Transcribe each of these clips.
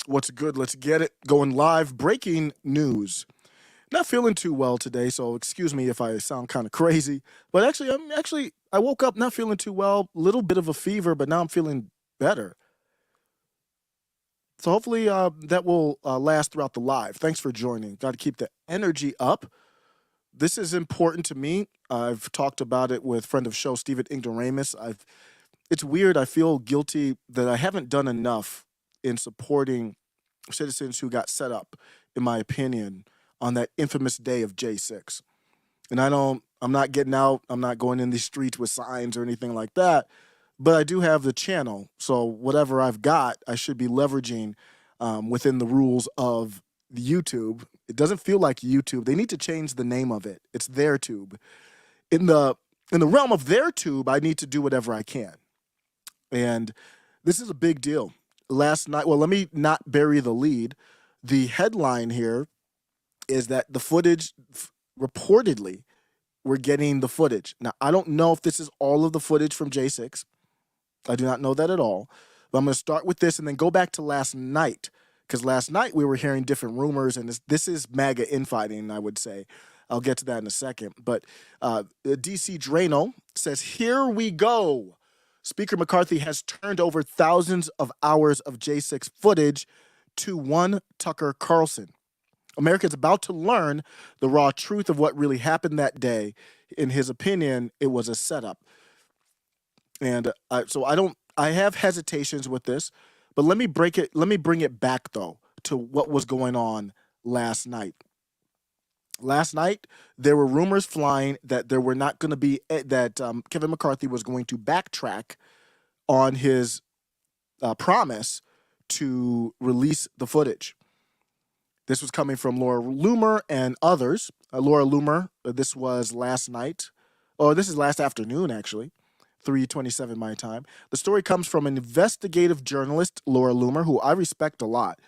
What's good? Let's get it going live. Breaking news. Not feeling too well today, so excuse me if I sound kind of crazy. But I woke up not feeling too well, little bit of a fever, but now I'm feeling better. So hopefully that will last throughout the live. Thanks for joining. Got to keep the energy up. This is important to me. I've talked about it with friend of show Stephen Ignoramus. It's weird. I feel guilty that I haven't done enough in supporting citizens who got set up, in my opinion, on that infamous day of J6. And I'm not getting out, I'm not going in the streets with signs or anything like that, but I do have the channel. So whatever I've got, I should be leveraging within the rules of YouTube. It doesn't feel like YouTube. They need to change the name of it. It's their tube. In the realm of their tube, I need to do whatever I can. And this is a big deal. Last night, well, let me not bury the lead. The headline here is that the footage, reportedly, we're getting the footage. Now, I don't know if this is all of the footage from J6. I do not know that at all. But I'm going to start with this and then go back to last night. Because last night we were hearing different rumors, and this is MAGA infighting, I would say. I'll get to that in a second. But DC Drano says, here we go. Speaker McCarthy has turned over thousands of hours of J6 footage to one Tucker Carlson. America's about to learn the raw truth of what really happened that day. In his opinion, it was a setup. And I have hesitations with this, but let me bring it back though to what was going on last night. Last night, there were rumors flying that there were not going to be that Kevin McCarthy was going to backtrack on his promise to release the footage. This was coming from Laura Loomer and others. Laura Loomer, this was last night. Oh, this is last afternoon, actually, 3:27 my time. The story comes from an investigative journalist, Laura Loomer, who I respect a lot.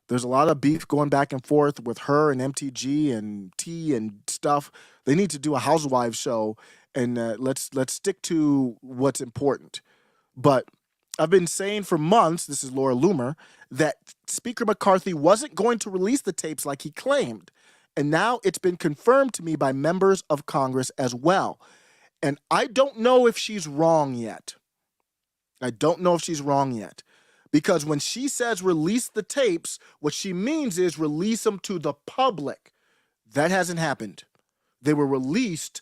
There's a lot of beef going back and forth with her and MTG and T and stuff. They need to do a Housewives show, and let's stick to what's important. But I've been saying for months, this is Laura Loomer, that Speaker McCarthy wasn't going to release the tapes like he claimed. And now it's been confirmed to me by members of Congress as well. And I don't know if she's wrong yet. I don't know if she's wrong yet. Because when she says release the tapes, what she means is release them to the public. That hasn't happened. They were released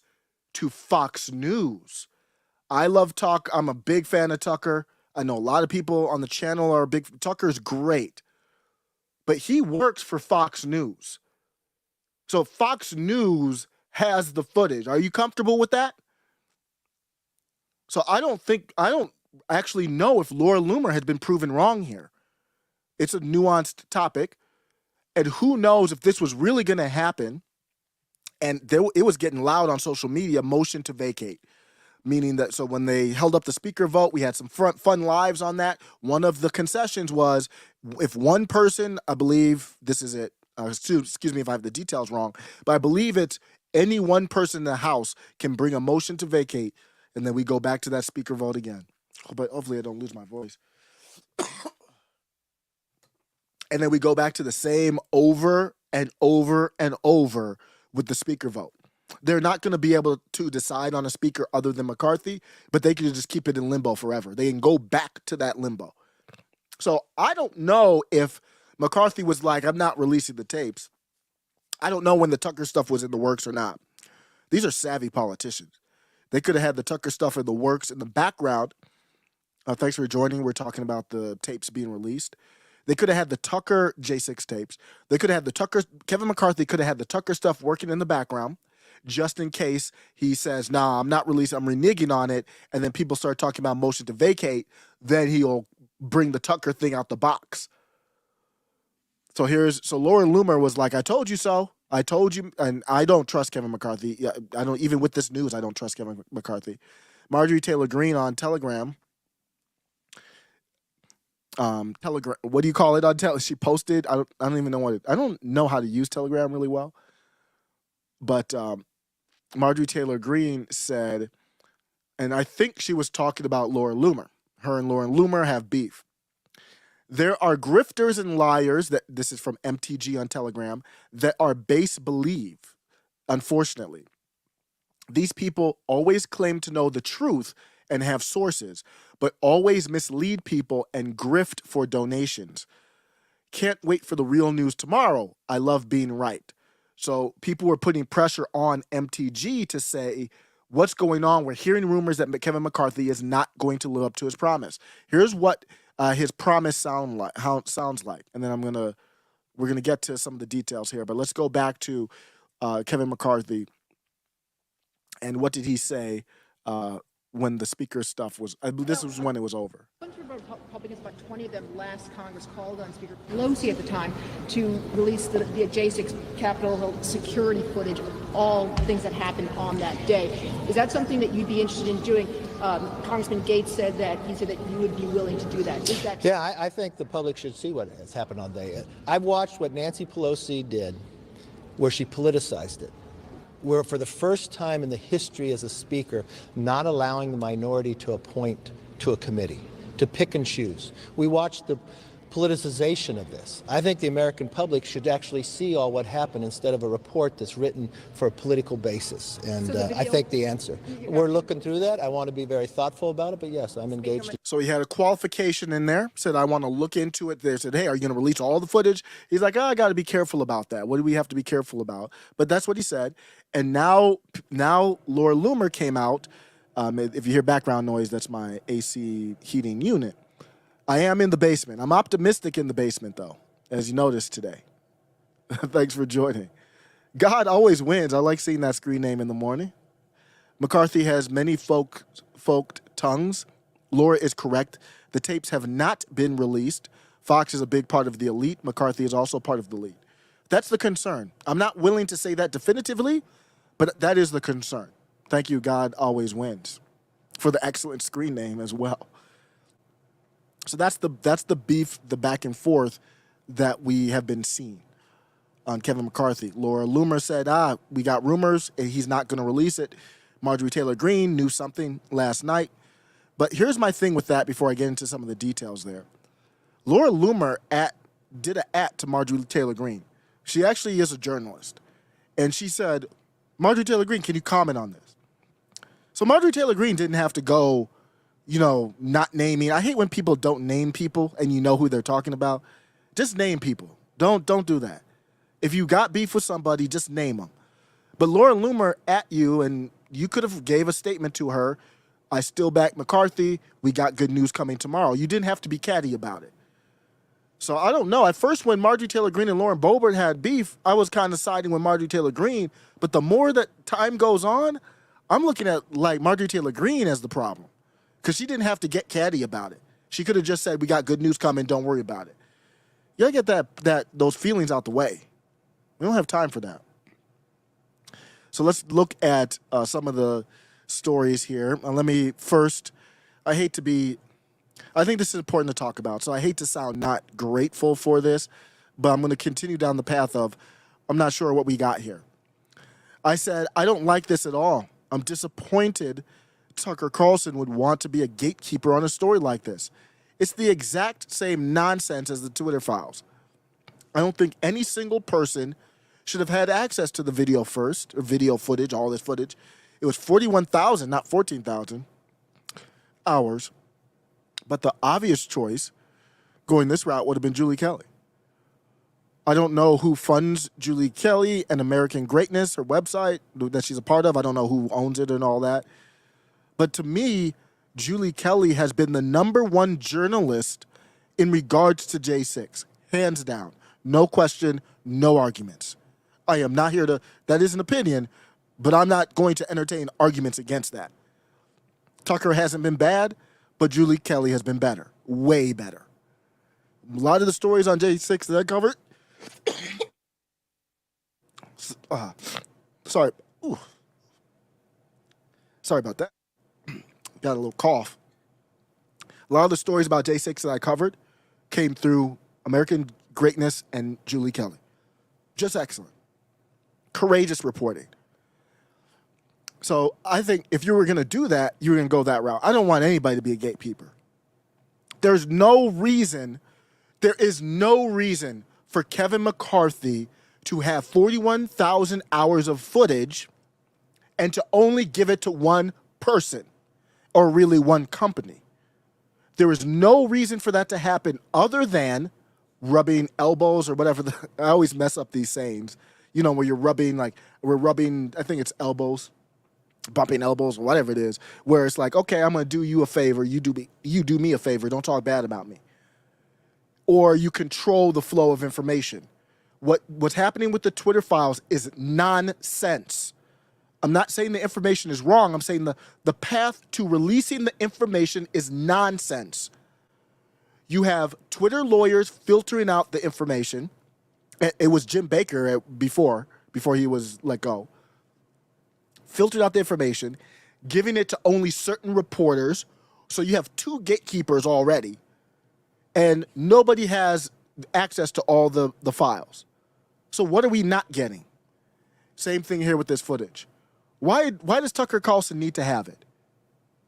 to Fox News. I love Tucker. I'm a big fan of Tucker. I know a lot of people on the channel are big. Tucker's great. But he works for Fox News. So Fox News has the footage. Are you comfortable with that? So I don't actually know if Laura Loomer had been proven wrong here. It's a nuanced topic. And who knows if this was really going to happen. And it was getting loud on social media, motion to vacate. Meaning that, so when they held up the speaker vote, we had some fun lives on that. One of the concessions was if one person, I believe this is it, excuse me if I have the details wrong, but I believe it's any one person in the House can bring a motion to vacate, and then we go back to that speaker vote again. But hopefully I don't lose my voice. And then we go back to the same over and over and over with the speaker vote. They're not going to be able to decide on a speaker other than McCarthy, but they can just keep it in limbo forever. They can go back to that limbo. So I don't know if McCarthy was like, I'm not releasing the tapes. I don't know when the Tucker stuff was in the works or not. These are savvy politicians. They could have had the Tucker stuff in the works in the background. Thanks for joining. We're talking about the tapes being released. They could have had the Tucker J6 tapes. They could have Kevin McCarthy could have had the Tucker stuff working in the background just in case he says, nah, I'm not releasing, I'm reneging on it, and then people start talking about motion to vacate, then he'll bring the Tucker thing out the box. So Laura Loomer was like, I told you so. I told you, and I don't trust Kevin McCarthy. Even with this news, I don't trust Kevin McCarthy. Marjorie Taylor Greene on Telegram, what do you call it on Telegram? She posted, I don't even know I don't know how to use Telegram really well, but Marjorie Taylor Greene said, and I think she was talking about Laura Loomer. Her and Laura Loomer have beef. There are grifters and liars, that this is from MTG on Telegram, that are base believe, unfortunately. These people always claim to know the truth and have sources, but always mislead people and grift for donations. Can't wait for the real news tomorrow. I love being right. So people were putting pressure on MTG to say, what's going on? We're hearing rumors that Kevin McCarthy is not going to live up to his promise. Here's what his promise sounds like. And then we're gonna get to some of the details here. But let's go back to Kevin McCarthy. And what did he say when the speaker's stuff was? I believe this was when it was over. Republicans, about 20 of them last Congress, called on Speaker Pelosi at the time to release the J6 Capitol Hill security footage of all things that happened on that day. Is that something that you'd be interested in doing? Congressman Gates said that you would be willing to do that. Is that? Yeah, I think the public should see what has happened on day. I've watched what Nancy Pelosi did, where she politicized it. Where for the first time in the history as a speaker, not allowing the minority to appoint to a committee, to pick and choose. We watched the politicization of this. I think the American public should actually see all what happened instead of a report that's written for a political basis. And I think the answer. We're looking through that. I want to be very thoughtful about it, but yes, I'm engaged. So he had a qualification in there, said, I want to look into it. They said, hey, are you going to release all the footage? He's like, oh, I got to be careful about that. What do we have to be careful about? But that's what he said. And now Laura Loomer came out. If you hear background noise, that's my AC heating unit. I am in the basement. I'm optimistic in the basement, though, as you noticed today. Thanks for joining. God always wins. I like seeing that screen name in the morning. McCarthy has many forked tongues. Laura is correct. The tapes have not been released. Fox is a big part of the elite. McCarthy is also part of the elite. That's the concern. I'm not willing to say that definitively, but that is the concern. Thank you, God always wins, for the excellent screen name as well. So that's the beef, the back and forth that we have been seeing on Kevin McCarthy. Laura Loomer said, we got rumors, and he's not going to release it. Marjorie Taylor Greene knew something last night. But here's my thing with that before I get into some of the details there. Laura Loomer did an @ to Marjorie Taylor Greene. She actually is a journalist. And she said, Marjorie Taylor Greene, can you comment on this? So Marjorie Taylor Greene didn't have to go, not naming. I hate when people don't name people and you know who they're talking about. Just name people. Don't do that. If you got beef with somebody, just name them. But Laura Loomer at you, and you could have gave a statement to her. I still back McCarthy. We got good news coming tomorrow. You didn't have to be catty about it. So I don't know. At first, when Marjorie Taylor Greene and Lauren Boebert had beef, I was kind of siding with Marjorie Taylor Greene. But the more that time goes on, I'm looking at like Marjorie Taylor Greene as the problem. Because she didn't have to get catty about it. She could have just said, we got good news coming, don't worry about it. You gotta get those feelings out the way. We don't have time for that. So let's look at some of the stories here. Let me first, I think this is important to talk about, so I hate to sound not grateful for this, but I'm gonna continue down the path of, I'm not sure what we got here. I said, I don't like this at all. I'm disappointed Tucker Carlson would want to be a gatekeeper on a story like this. It's the exact same nonsense as the Twitter files. I don't think any single person should have had access to the video first, or video footage, all this footage. It was 41,000, not 14,000 hours. But the obvious choice going this route would have been Julie Kelly. I don't know who funds Julie Kelly and American Greatness, her website that she's a part of. I don't know who owns it and all that. But to me, Julie Kelly has been the #1 journalist in regards to J6, hands down. No question, no arguments. I am not here that is an opinion, but I'm not going to entertain arguments against that. Tucker hasn't been bad, but Julie Kelly has been better, way better. A lot of the stories on J6 that I covered, sorry about that. Got a little cough. A lot of the stories about J6 that I covered came through American Greatness and Julie Kelly. Just excellent. Courageous reporting. So I think if you were going to do that, you were going to go that route. I don't want anybody to be a gatekeeper. There's no reason There is no reason for Kevin McCarthy to have 41,000 hours of footage and to only give it to one person, or really one company. There is no reason for that to happen other than rubbing elbows or whatever. I always mess up these sayings, you know, where you're rubbing, like we're rubbing, I think it's elbows, bumping elbows or whatever it is, where it's like, okay, I'm going to do you a favor. You do me a favor. Don't talk bad about me. Or you control the flow of information. What's happening with the Twitter files is nonsense. I'm not saying the information is wrong. I'm saying the path to releasing the information is nonsense. You have Twitter lawyers filtering out the information. It was Jim Baker before he was let go. Filtered out the information, giving it to only certain reporters. So you have two gatekeepers already. And nobody has access to all the files. So what are we not getting? Same thing here with this footage. Why does Tucker Carlson need to have it?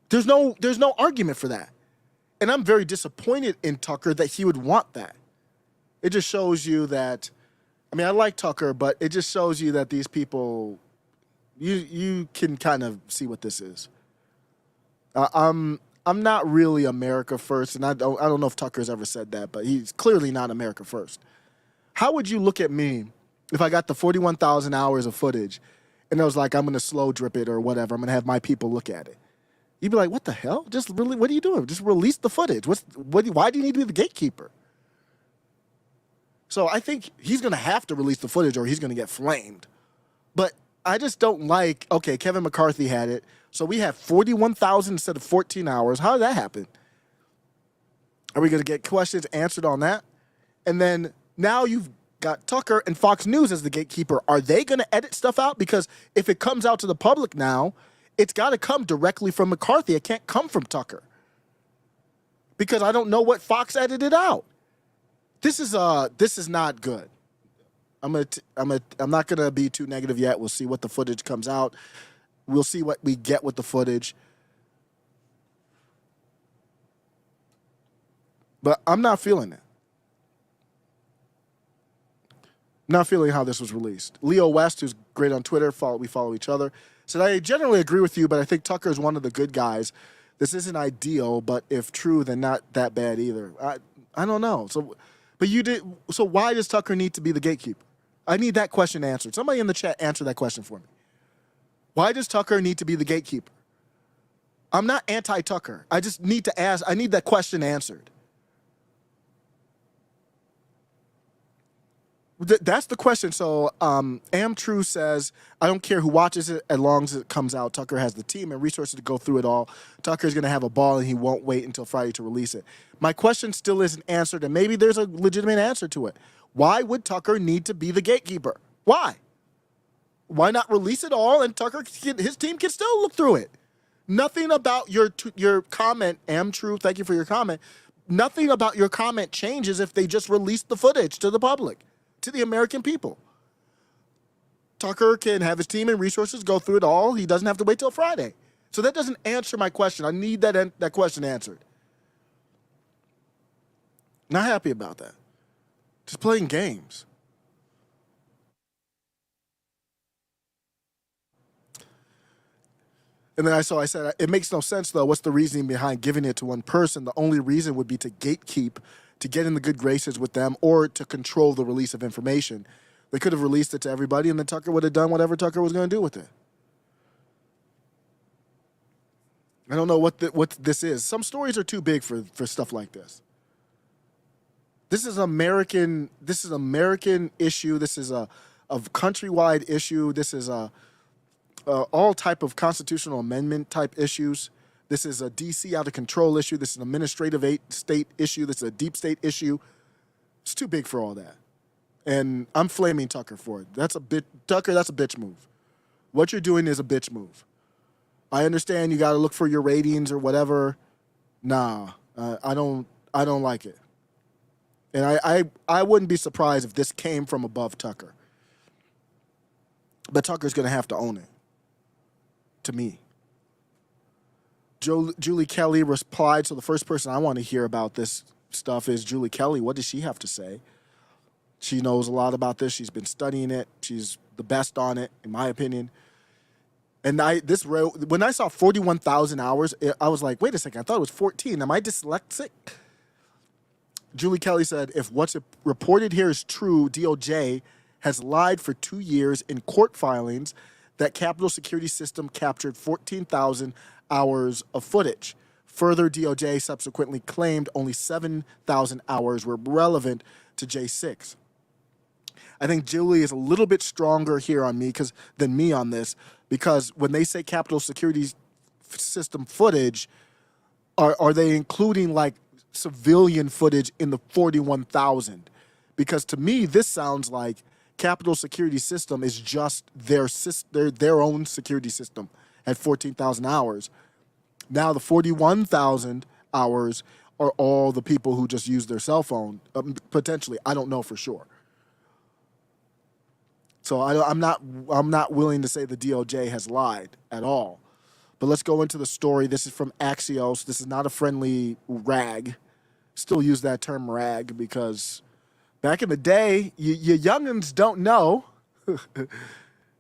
There's no argument for that. And I'm very disappointed in Tucker that he would want that. It just shows you that, I mean, I like Tucker, but it just shows you that these people, you can kind of see what this is. I'm not really America first, and I don't know if Tucker's ever said that, but he's clearly not America first. How would you look at me if I got the 41,000 hours of footage and I was like, I'm going to slow drip it or whatever, I'm going to have my people look at it? You'd be like, what the hell? Just really, what are you doing? Just release the footage. Why do you need to be the gatekeeper? So I think he's going to have to release the footage or he's going to get flamed. But I just don't like, okay, Kevin McCarthy had it, so we have 41,000 instead of 14 hours. How did that happen? Are we going to get questions answered on that? And then now you've got Tucker and Fox News as the gatekeeper. Are they going to edit stuff out? Because if it comes out to the public now, it's got to come directly from McCarthy. It can't come from Tucker. Because I don't know what Fox edited out. This is not good. I'm not gonna be too negative yet. We'll see what the footage comes out. We'll see what we get with the footage. But I'm not feeling it. Not feeling how this was released. Leo West, who's great on Twitter, we follow each other, said, I generally agree with you, but I think Tucker is one of the good guys. This isn't ideal, but if true, then not that bad either. I don't know. So why does Tucker need to be the gatekeeper? I need that question answered. Somebody in the chat answer that question for me. Why does Tucker need to be the gatekeeper? I'm not anti-Tucker. I just need to ask. I need that question answered. That's the question. So True says, I don't care who watches it as long as it comes out. Tucker has the team and resources to go through it all. Tucker's going to have a ball and he won't wait until Friday to release it. My question still isn't answered, and maybe there's a legitimate answer to it. Why would Tucker need to be the gatekeeper? Why? Why not release it all and his team can still look through it? Nothing about your comment, True, thank you for your comment. Nothing about your comment changes if they just release the footage to the public, to the American people. Tucker can have his team and resources go through it all. He doesn't have to wait till Friday. So that doesn't answer my question. I need that question answered. Not happy about that. Just playing games. And then I said, it makes no sense, though. What's the reasoning behind giving it to one person? The only reason would be to gatekeep, to get in the good graces with them, or to control the release of information. They could have released it to everybody, and then Tucker would have done whatever Tucker was going to do with it. I don't know what this is. Some stories are too big for stuff like this. This is American issue. This is a countrywide issue. This is all type of constitutional amendment type issues. This is a D.C. out of control issue. This is an administrative state issue. This is a deep state issue. It's too big for all that. And I'm flaming Tucker for it. Tucker, that's a bitch move. What you're doing is a bitch move. I understand you got to look for your ratings or whatever. Nah, I don't like it. And I wouldn't be surprised if this came from above Tucker. But Tucker's going to have to own it. To me. Julie Kelly replied, so the first person I want to hear about this stuff is Julie Kelly. What does she have to say? She knows a lot about this. She's been studying it. She's the best on it, in my opinion. And when I saw 41,000 hours, I was like, wait a second, I thought it was 14. Am I dyslexic? Julie Kelly said, if what's reported here is true, DOJ has lied for 2 years in court filings that Capitol Security System captured 14,000 hours of footage. Further, DOJ subsequently claimed only 7,000 hours were relevant to J6. I think Julie is a little bit stronger here on me than me on this, because when they say Capitol Security System footage, are they including like civilian footage in the 41,000? Because to me, this sounds like Capitol Security System is just their own security system at 14,000 hours. Now the 41,000 hours are all the people who just use their cell phone, potentially. I don't know for sure. So I'm not willing to say the DOJ has lied at all. But let's go into the story. This is from Axios. This is not a friendly rag. Still use that term rag because back in the day, you youngins don't know.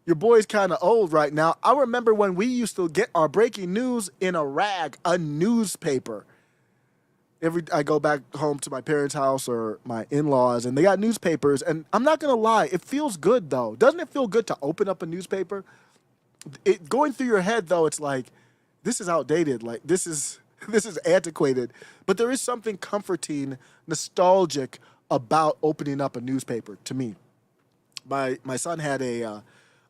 Your boy's kind of old right now. I remember when we used to get our breaking news in a rag, a newspaper. I go back home to my parents' house or my in-laws, and they got newspapers. And I'm not gonna lie, it feels good though. Doesn't it feel good to open up a newspaper? Going through your head though, it's like, this is outdated. Like this is antiquated. But there is something comforting, nostalgic about opening up a newspaper to me. My son had a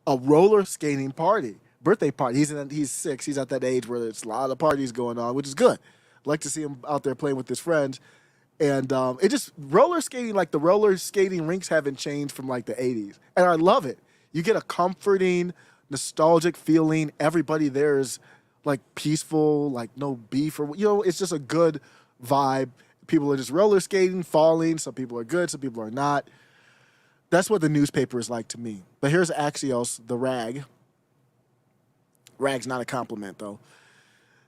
roller skating party, birthday party. He's 6. He's at that age where there's a lot of parties going on, which is good. I'd like to see him out there playing with his friends. And it just roller skating, like the roller skating rinks haven't changed from like the 80s. And I love it. You get a comforting, nostalgic feeling. Everybody there is like peaceful, like no beef or, it's just a good vibe. People are just roller skating, falling. Some people are good, some people are not. That's what the newspaper is like to me. But here's Axios, the rag. Rag's not a compliment, though.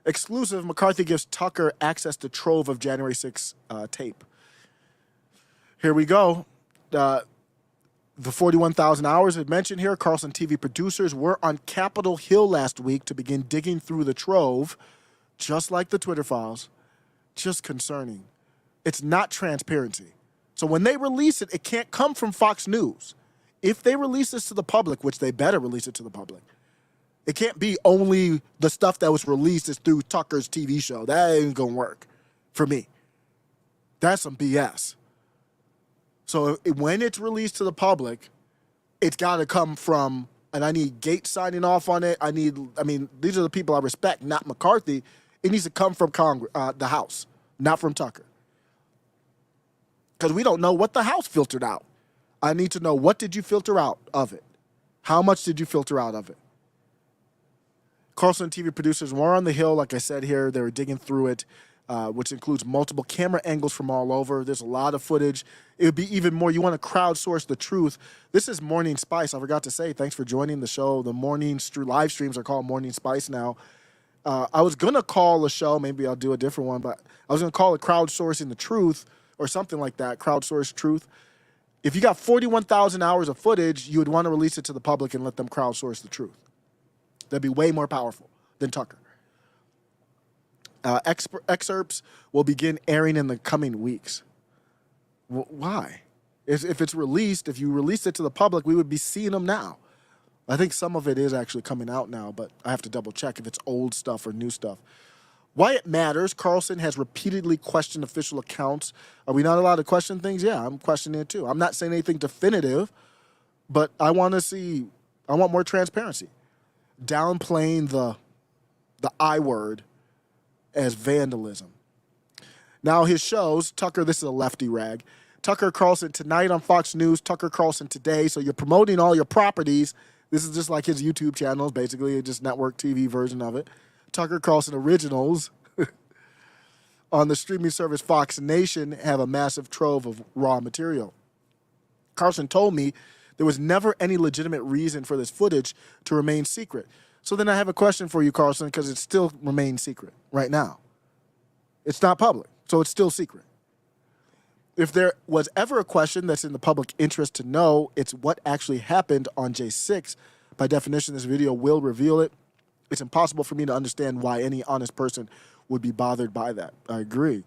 Exclusive, McCarthy gives Tucker access to trove of January 6 tape. Here we go. The 41,000 hours I mentioned here, Carlson TV producers were on Capitol Hill last week to begin digging through the trove, just like the Twitter files. Just concerning. It's not transparency. So when they release it, it can't come from Fox News. If they release this to the public, which they better release it to the public, it can't be only the stuff that was released is through Tucker's TV show. That ain't gonna work for me. That's some BS. So when it's released to the public, it's gotta come from, and I need Gates signing off on it. These are the people I respect, not McCarthy. It needs to come from the House, not from Tucker. Because we don't know what the House filtered out. I need to know, what did you filter out of it? How much did you filter out of it? Carlson TV producers were on the Hill, like I said here. They were digging through it, which includes multiple camera angles from all over. There's a lot of footage. It would be even more. You want to crowdsource the truth. This is Morning Spice. I forgot to say, thanks for joining the show. The morning live streams are called Morning Spice now. I was going to call the show, maybe I'll do a different one, but I was going to call it Crowdsourcing the Truth or something like that, Crowdsource Truth. If you got 41,000 hours of footage, you would want to release it to the public and let them crowdsource the truth. That'd be way more powerful than Tucker. Excerpts will begin airing in the coming weeks. Why? If it's released, if you release it to the public, we would be seeing them now. I think some of it is actually coming out now, but I have to double check if it's old stuff or new stuff. Why it matters, Carlson has repeatedly questioned official accounts. Are we not allowed to question things? Yeah, I'm questioning it too. I'm not saying anything definitive, but I want more transparency. Downplaying the I word as vandalism. Now his shows, Tucker, this is a lefty rag. Tucker Carlson Tonight on Fox News, Tucker Carlson Today. So you're promoting all your properties. This is just like his YouTube channels, basically, just network TV version of it. Tucker Carlson Originals on the streaming service Fox Nation have a massive trove of raw material. Carlson told me there was never any legitimate reason for this footage to remain secret. So then I have a question for you, Carlson, because it still remains secret right now. It's not public, so it's still secret. If there was ever a question that's in the public interest to know, it's what actually happened on J6. By definition, this video will reveal it. It's impossible for me to understand why any honest person would be bothered by that. I agree.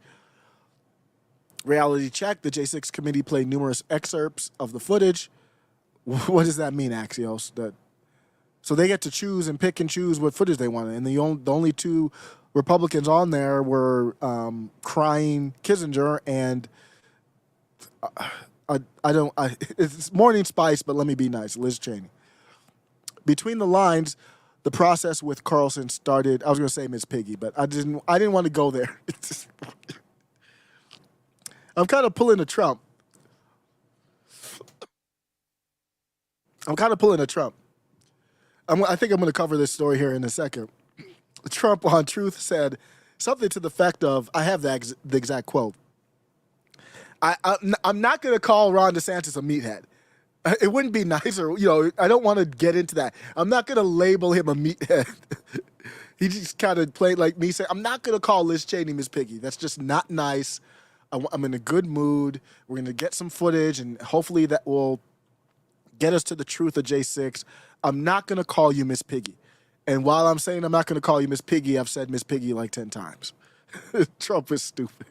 Reality check. The J6 committee played numerous excerpts of the footage. What does that mean, Axios? So they get to choose and pick and choose what footage they want. And the only two Republicans on there were crying Kissinger and it's Morning Spice, but let me be nice, Liz Cheney. Between the lines, the process with Carlson started. I was going to say Miss Piggy, but I didn't want to go there. I'm kind of pulling a Trump. I think I'm going to cover this story here in a second. Trump on Truth said something to the effect of, I have the exact quote. I'm not going to call Ron DeSantis a meathead. It wouldn't be nice, or I don't want to get into that. I'm not going to label him a meathead. He just kind of played like me, saying, I'm not going to call Liz Cheney Miss Piggy. That's just not nice. I'm in a good mood. We're going to get some footage, and hopefully that will get us to the truth of J6. I'm not going to call you Miss Piggy. And while I'm saying I'm not going to call you Miss Piggy, I've said Miss Piggy like 10 times. Trump is stupid.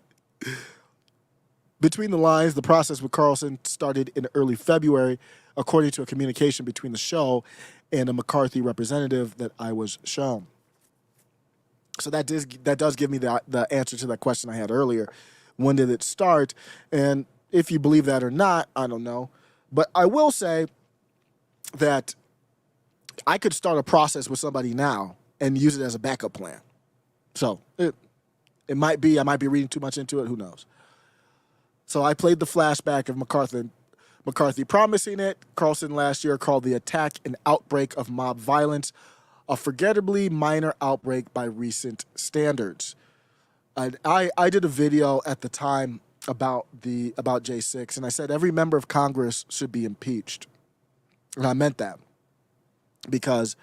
Between the lines, the process with Carlson started in early February, according to a communication between the show and a McCarthy representative that I was shown. So that does give me the answer to that question I had earlier. When did it start? And if you believe that or not, I don't know. But I will say that I could start a process with somebody now and use it as a backup plan. So it might be, I might be reading too much into it. Who knows? So I played the flashback of McCarthy promising it. Carlson last year called the attack an outbreak of mob violence, a forgettably minor outbreak by recent standards. I did a video at the time about J6, and I said every member of Congress should be impeached. And I meant that because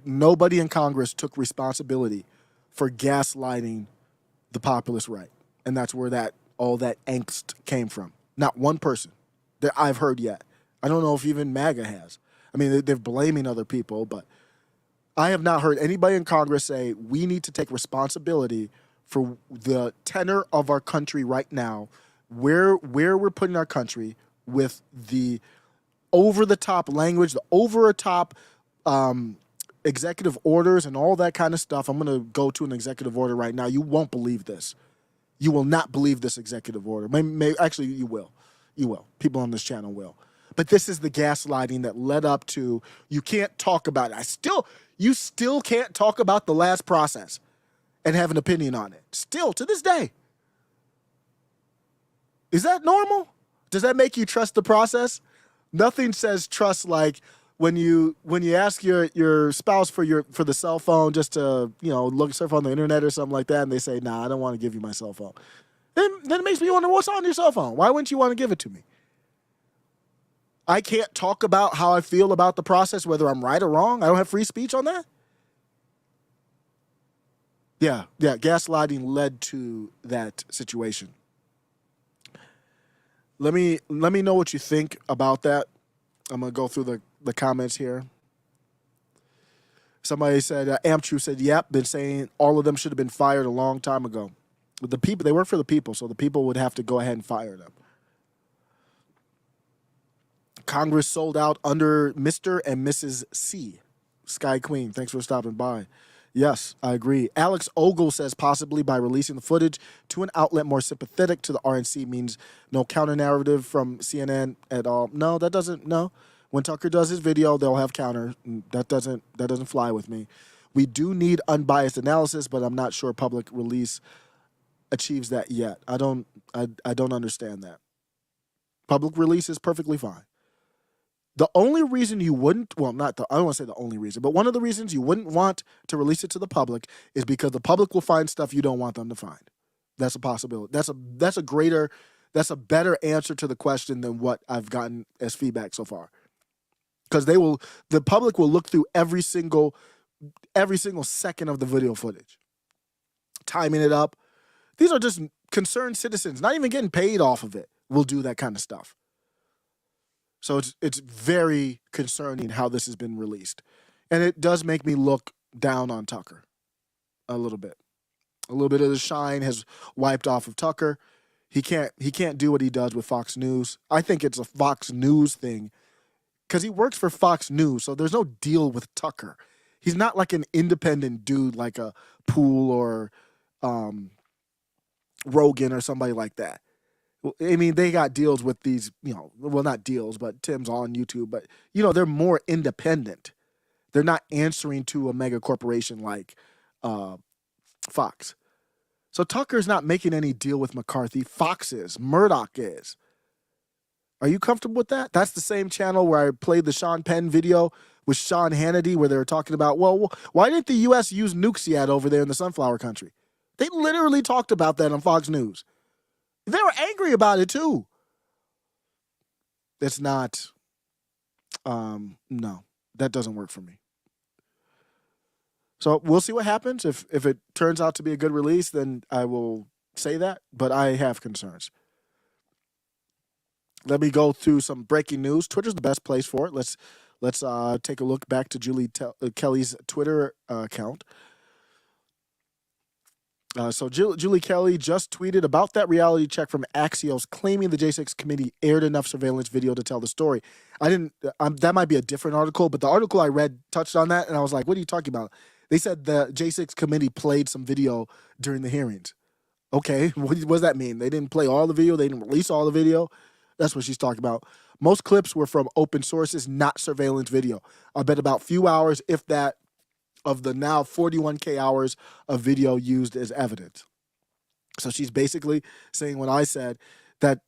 nobody in Congress took responsibility for gaslighting the populist right. And that's where all that angst came from. Not one person that I've heard yet. I don't know if even MAGA has. I mean, they're blaming other people, but I have not heard anybody in Congress say we need to take responsibility for the tenor of our country right now, where we're putting our country with the over-the-top language, the over-the-top executive orders and all that kind of stuff. I'm going to go to an executive order right now. You won't believe this. You will not believe this executive order. Actually, you will. You will. People on this channel will. But this is the gaslighting that led up to you can't talk about it. You still can't talk about the last process and have an opinion on it. Still, to this day. Is that normal? Does that make you trust the process? Nothing says trust like when you ask your spouse for the cell phone just to surf on the internet or something like that, and they say, "Nah, I don't want to give you my cell phone." Then it makes me wonder what's on your cell phone. Why wouldn't you want to give it to me? I can't talk about how I feel about the process, whether I'm right or wrong. I don't have free speech on that. Yeah, gaslighting led to that situation. Let me know what you think about that. I'm gonna go through the comments here. Somebody said, Amtru said, yep, been saying all of them should have been fired a long time ago. But the people, they work for the people, so the people would have to go ahead and fire them. Congress sold out under Mr. and Mrs. C. Sky Queen, thanks for stopping by. Yes, I agree. Alex Ogle says possibly by releasing the footage to an outlet more sympathetic to the RNC means no counter narrative from CNN at all. No, that doesn't. No, when Tucker does his video, they'll have counter. That doesn't fly with me. We do need unbiased analysis, but I'm not sure public release achieves that yet. I don't understand that. Public release is perfectly fine. The only reason you wouldn't, I don't want to say the only reason, but one of the reasons you wouldn't want to release it to the public is because the public will find stuff you don't want them to find. That's a possibility. That's a better answer to the question than what I've gotten as feedback so far. Because the public will look through every single second of the video footage, timing it up. These are just concerned citizens, not even getting paid off of it, will do that kind of stuff. So it's very concerning how this has been released. And it does make me look down on Tucker a little bit. A little bit of the shine has wiped off of Tucker. He can't do what he does with Fox News. I think it's a Fox News thing because he works for Fox News, so there's no deal with Tucker. He's not like an independent dude like a Poole or Rogan or somebody like that. I mean, they got deals with these, well, not deals, but Tim's on YouTube, but, they're more independent. They're not answering to a mega corporation like Fox. So Tucker's not making any deal with McCarthy. Fox is. Murdoch is. Are you comfortable with that? That's the same channel where I played the Sean Penn video with Sean Hannity where they were talking about, well, why didn't the U.S. use nukes yet over there in the sunflower country? They literally talked about that on Fox News. They were angry about it too. It's not, no, that doesn't work for me. So we'll see what happens. If it turns out to be a good release, then I will say that, but I have concerns. Let me go through some breaking news. Twitter's the best place for it. Let's take a look back to Julie Kelly's Twitter account. So Julie Kelly just tweeted about that reality check from Axios claiming the J6 committee aired enough surveillance video to tell the story. I didn't. That might be a different article, but the article I read touched on that, and I was like, "What are you talking about?" They said the J6 committee played some video during the hearings. Okay, what does that mean? They didn't play all the video. They didn't release all the video. That's what she's talking about. Most clips were from open sources, not surveillance video. I bet about few hours, if that, of the now 41K hours of video used as evidence. So she's basically saying what I said, that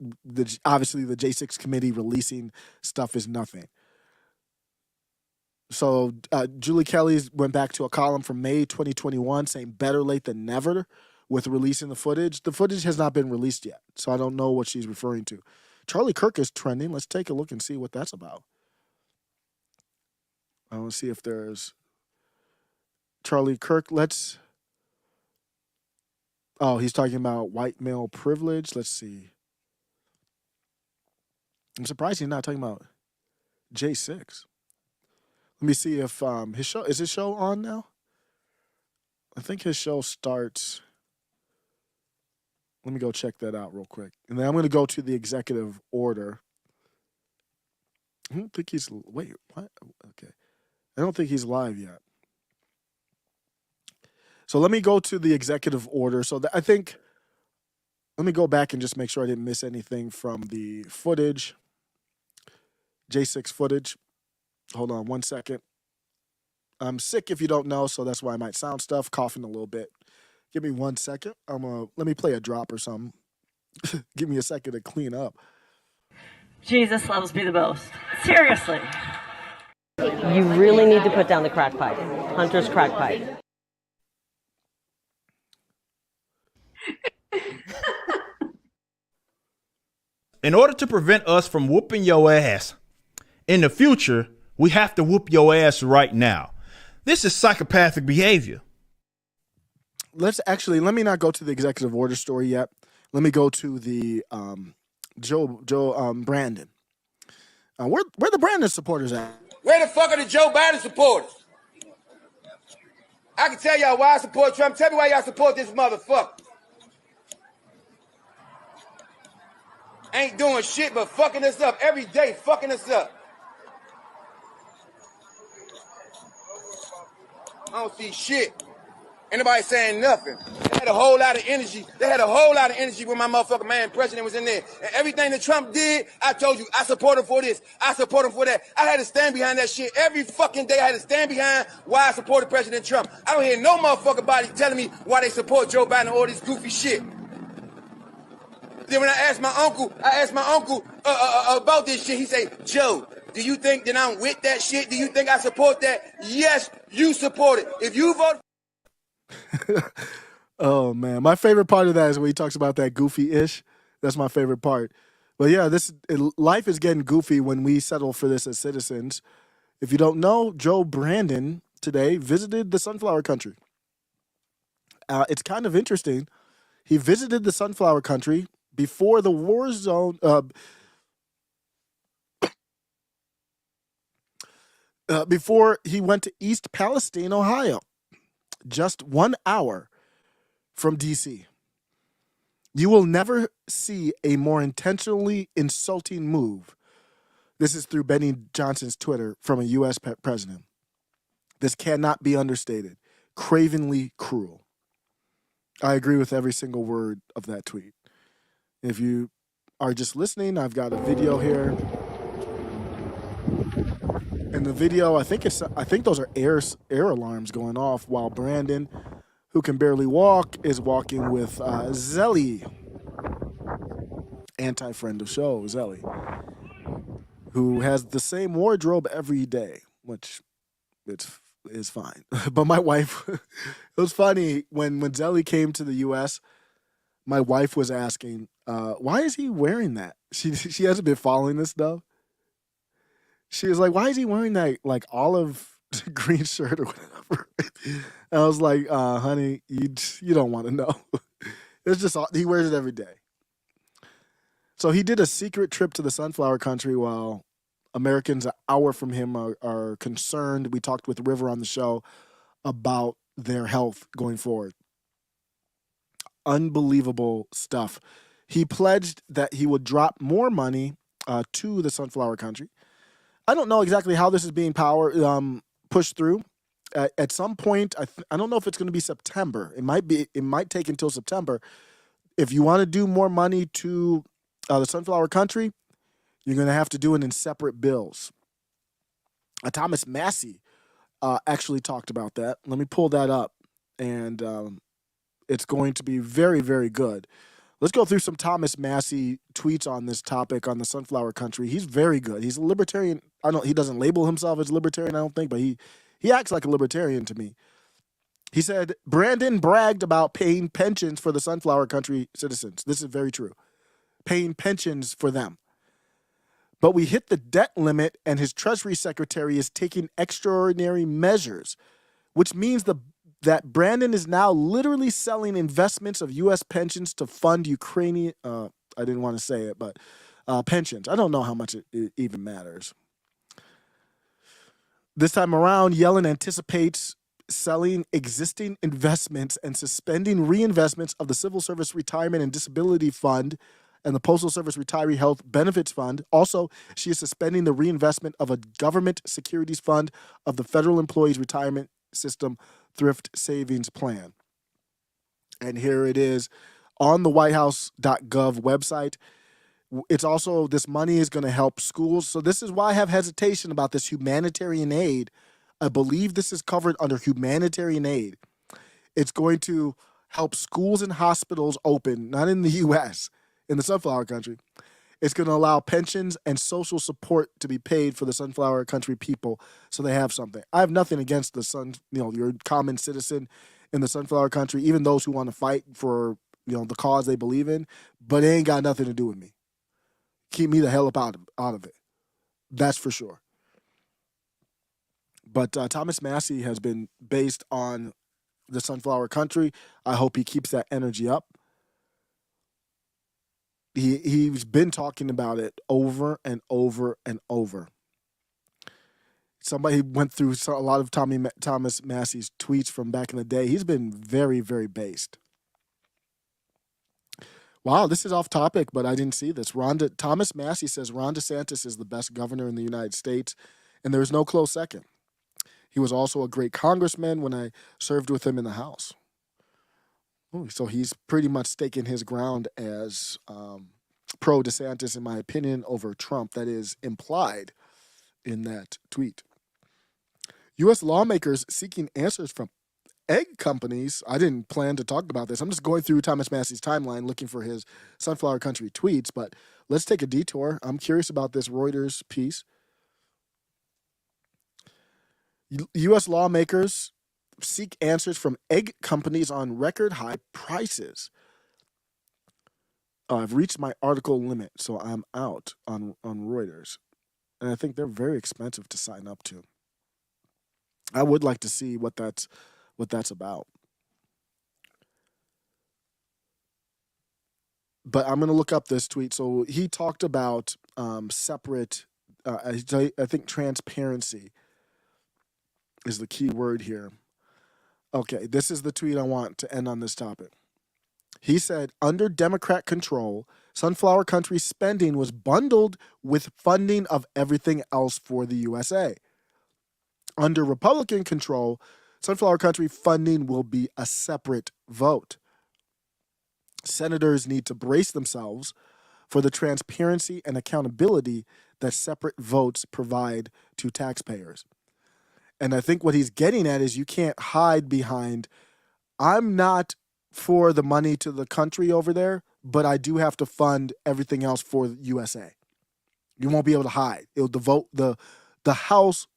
obviously the J6 committee releasing stuff is nothing. So Julie Kelly went back to a column from May 2021 saying better late than never with releasing the footage. The footage has not been released yet, so I don't know what she's referring to. Charlie Kirk is trending. Let's take a look and see what that's about. I want to see if there's Charlie Kirk. He's talking about white male privilege. Let's see. I'm surprised he's not talking about J6. Let me see if his show on now? I think his show starts. Let me go check that out real quick. And then I'm going to go to the executive order. I don't think he's, wait, what? Okay. I don't think he's live yet. So let me go to the executive order. So let me go back and just make sure I didn't miss anything from the footage. J6 footage. Hold on one second. I'm sick if you don't know, so that's why I might sound stuff, coughing a little bit. Give me 1 second. Let me play a drop or something. Give me a second to clean up. Jesus loves me the most. Seriously. You really need to put down the crack pipe. Hunter's crack pipe. In order to prevent us from whooping your ass in the future, we have to whoop your ass right now. This is psychopathic behavior. Let me not go to the executive order story yet. Let me go to the Joe Brandon. Where the Brandon supporters at? Where the fuck are the Joe Biden supporters? I can tell y'all why I support Trump. Tell me why y'all support this motherfucker. Ain't doing shit but fucking us up every day, fucking us up. I don't see shit. Ain't nobody saying nothing. They had a whole lot of energy. When my motherfucking man president was in there. And everything that Trump did, I told you, I support him for this. I support him for that. I had to stand behind that shit every fucking day. I had to stand behind why I supported President Trump. I don't hear no motherfucking body telling me why they support Joe Biden and all this goofy shit. Then when I asked my uncle about this shit, he say, Joe, do you think that I'm with that shit? Do you think I support that? Yes, you support it. If you vote. Oh man, my favorite part of that is when he talks about that goofy-ish. That's my favorite part. But yeah, life is getting goofy when we settle for this as citizens. If you don't know, Joe Brandon today visited the sunflower country. It's kind of interesting. He visited the Sunflower Country before the war zone. Before he went to East Palestine, Ohio, just 1 hour from D.C. You will never see a more intentionally insulting move. This is through Benny Johnson's Twitter from a U.S. president. This cannot be understated. Cravenly cruel. I agree with every single word of that tweet. If you are just listening, I've got a video here. In the video, I think those are air alarms going off while Brandon, who can barely walk, is walking with Zelly, anti-friend of show, Zelly, who has the same wardrobe every day, which is fine. But my wife, it was funny when Zelly came to the U.S., my wife was asking, why is he wearing that? She hasn't been following this stuff. She was like, why is he wearing that like olive green shirt or whatever? And I was like, honey, you don't want to know. It's just, he wears it every day. So he did a secret trip to the Sunflower Country while Americans an hour from him are concerned. We talked with River on the show about their health going forward. Unbelievable stuff. He pledged that he would drop more money to the Sunflower Country. I don't know exactly how this is being pushed through. At some point, I don't know if it's going to be September. It might take until September. If you want to do more money to the Sunflower Country, you're going to have to do it in separate bills. Thomas Massey actually talked about that. Let me pull that up, and it's going to be very, very good. Let's go through some Thomas Massey tweets on this topic on the Sunflower Country. He's very good. He's a libertarian. He doesn't label himself as libertarian, I don't think, but he acts like a libertarian to me. He said, Brandon bragged about paying pensions for the Sunflower Country citizens. This is very true. Paying pensions for them. But we hit the debt limit and his Treasury Secretary is taking extraordinary measures, which means that Brandon is now literally selling investments of U.S. pensions to fund Ukrainian, I didn't want to say it, but pensions. I don't know how much it even matters. This time around, Yellen anticipates selling existing investments and suspending reinvestments of the Civil Service Retirement and Disability Fund and the Postal Service Retiree Health Benefits Fund. Also, she is suspending the reinvestment of a government securities fund of the Federal Employees Retirement System Thrift Savings Plan. And here it is on the whitehouse.gov website. It's also, this money is going to help schools. So this is why I have hesitation about this humanitarian aid. I believe this is covered under humanitarian aid. It's going to help schools and hospitals open, not in the U.S., in the Sunflower Country. It's going to allow pensions and social support to be paid for the Sunflower Country people so they have something. I have nothing against your common citizen in the Sunflower Country, even those who want to fight for, the cause they believe in, but it ain't got nothing to do with me. Keep me the hell up out of it. That's for sure. But Thomas Massey has been based on the Sunflower Country. I hope he keeps that energy up. He's been talking about it over and over and over. Somebody went through a lot of Thomas Massey's tweets from back in the day. He's been very, very based. Wow, this is off topic, but I didn't see this. Thomas Massey says Ron DeSantis is the best governor in the United States, and there is no close second. He was also a great congressman when I served with him in the House. Ooh, so he's pretty much staking his ground as pro DeSantis, in my opinion, over Trump. That is implied in that tweet. U.S. lawmakers seeking answers from egg companies. I didn't plan to talk about this. I'm just going through Thomas Massey's timeline looking for his Sunflower Country tweets, but let's take a detour. I'm curious about this Reuters piece. U.S. lawmakers seek answers from egg companies on record high prices. I've reached my article limit, so I'm out on Reuters. And I think they're very expensive to sign up to. I would like to see what that's about. but I'm going to look up this tweet. So he talked about separate, I think transparency is the key word here. Okay, this is the tweet I want to end on this topic. He said, under Democrat control, Sunflower Country spending was bundled with funding of everything else for the USA. Under Republican control, Sunflower Country funding will be a separate vote. Senators need to brace themselves for the transparency and accountability that separate votes provide to taxpayers. And I think what he's getting at is you can't hide behind, I'm not for the money to the country over there, but I do have to fund everything else for the USA. You won't be able to hide. The House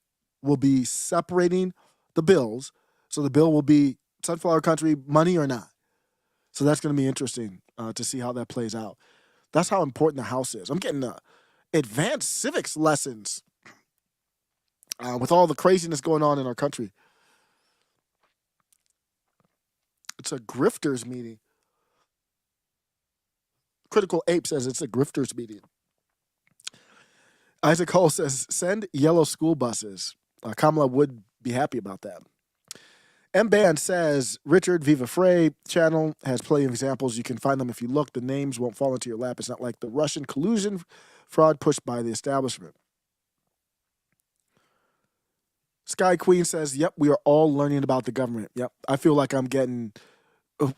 will be separating the bills, so the bill will be Sunflower Country money or not. So that's going to be interesting to see how that plays out. That's how important the House is. I'm getting advanced civics lessons with all the craziness going on in our country. It's a grifters meeting. Critical Ape says it's a grifters meeting. Isaac Hull says, send yellow school buses. Kamala would be happy about that. M-Band says, Richard Viva Frey channel has plenty of examples. You can find them if you look. The names won't fall into your lap. It's not like the Russian collusion fraud pushed by the establishment. Sky Queen says, yep, we are all learning about the government. Yep, I feel like I'm getting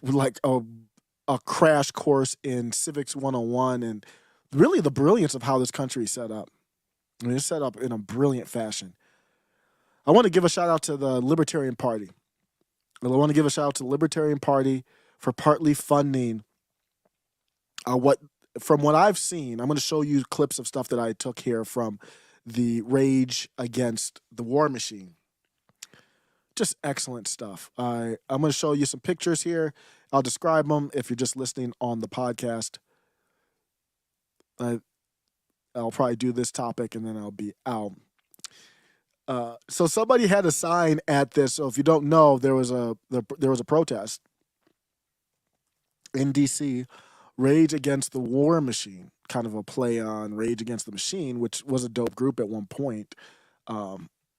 like a crash course in Civics 101 and really the brilliance of how this country is set up. I mean, it's set up in a brilliant fashion. I want to give a shout out to the Libertarian Party. I want to give a shout out to the Libertarian Party for partly funding from what I've seen. I'm going to show you clips of stuff that I took here from the Rage Against the War Machine. Just excellent stuff. I'm going to show you some pictures here. I'll describe them if you're just listening on the podcast. I'll probably do this topic and then I'll be out. So somebody had a sign at this. So if you don't know, there was a protest in D.C. Rage Against the War Machine, kind of a play on Rage Against the Machine, which was a dope group at one point.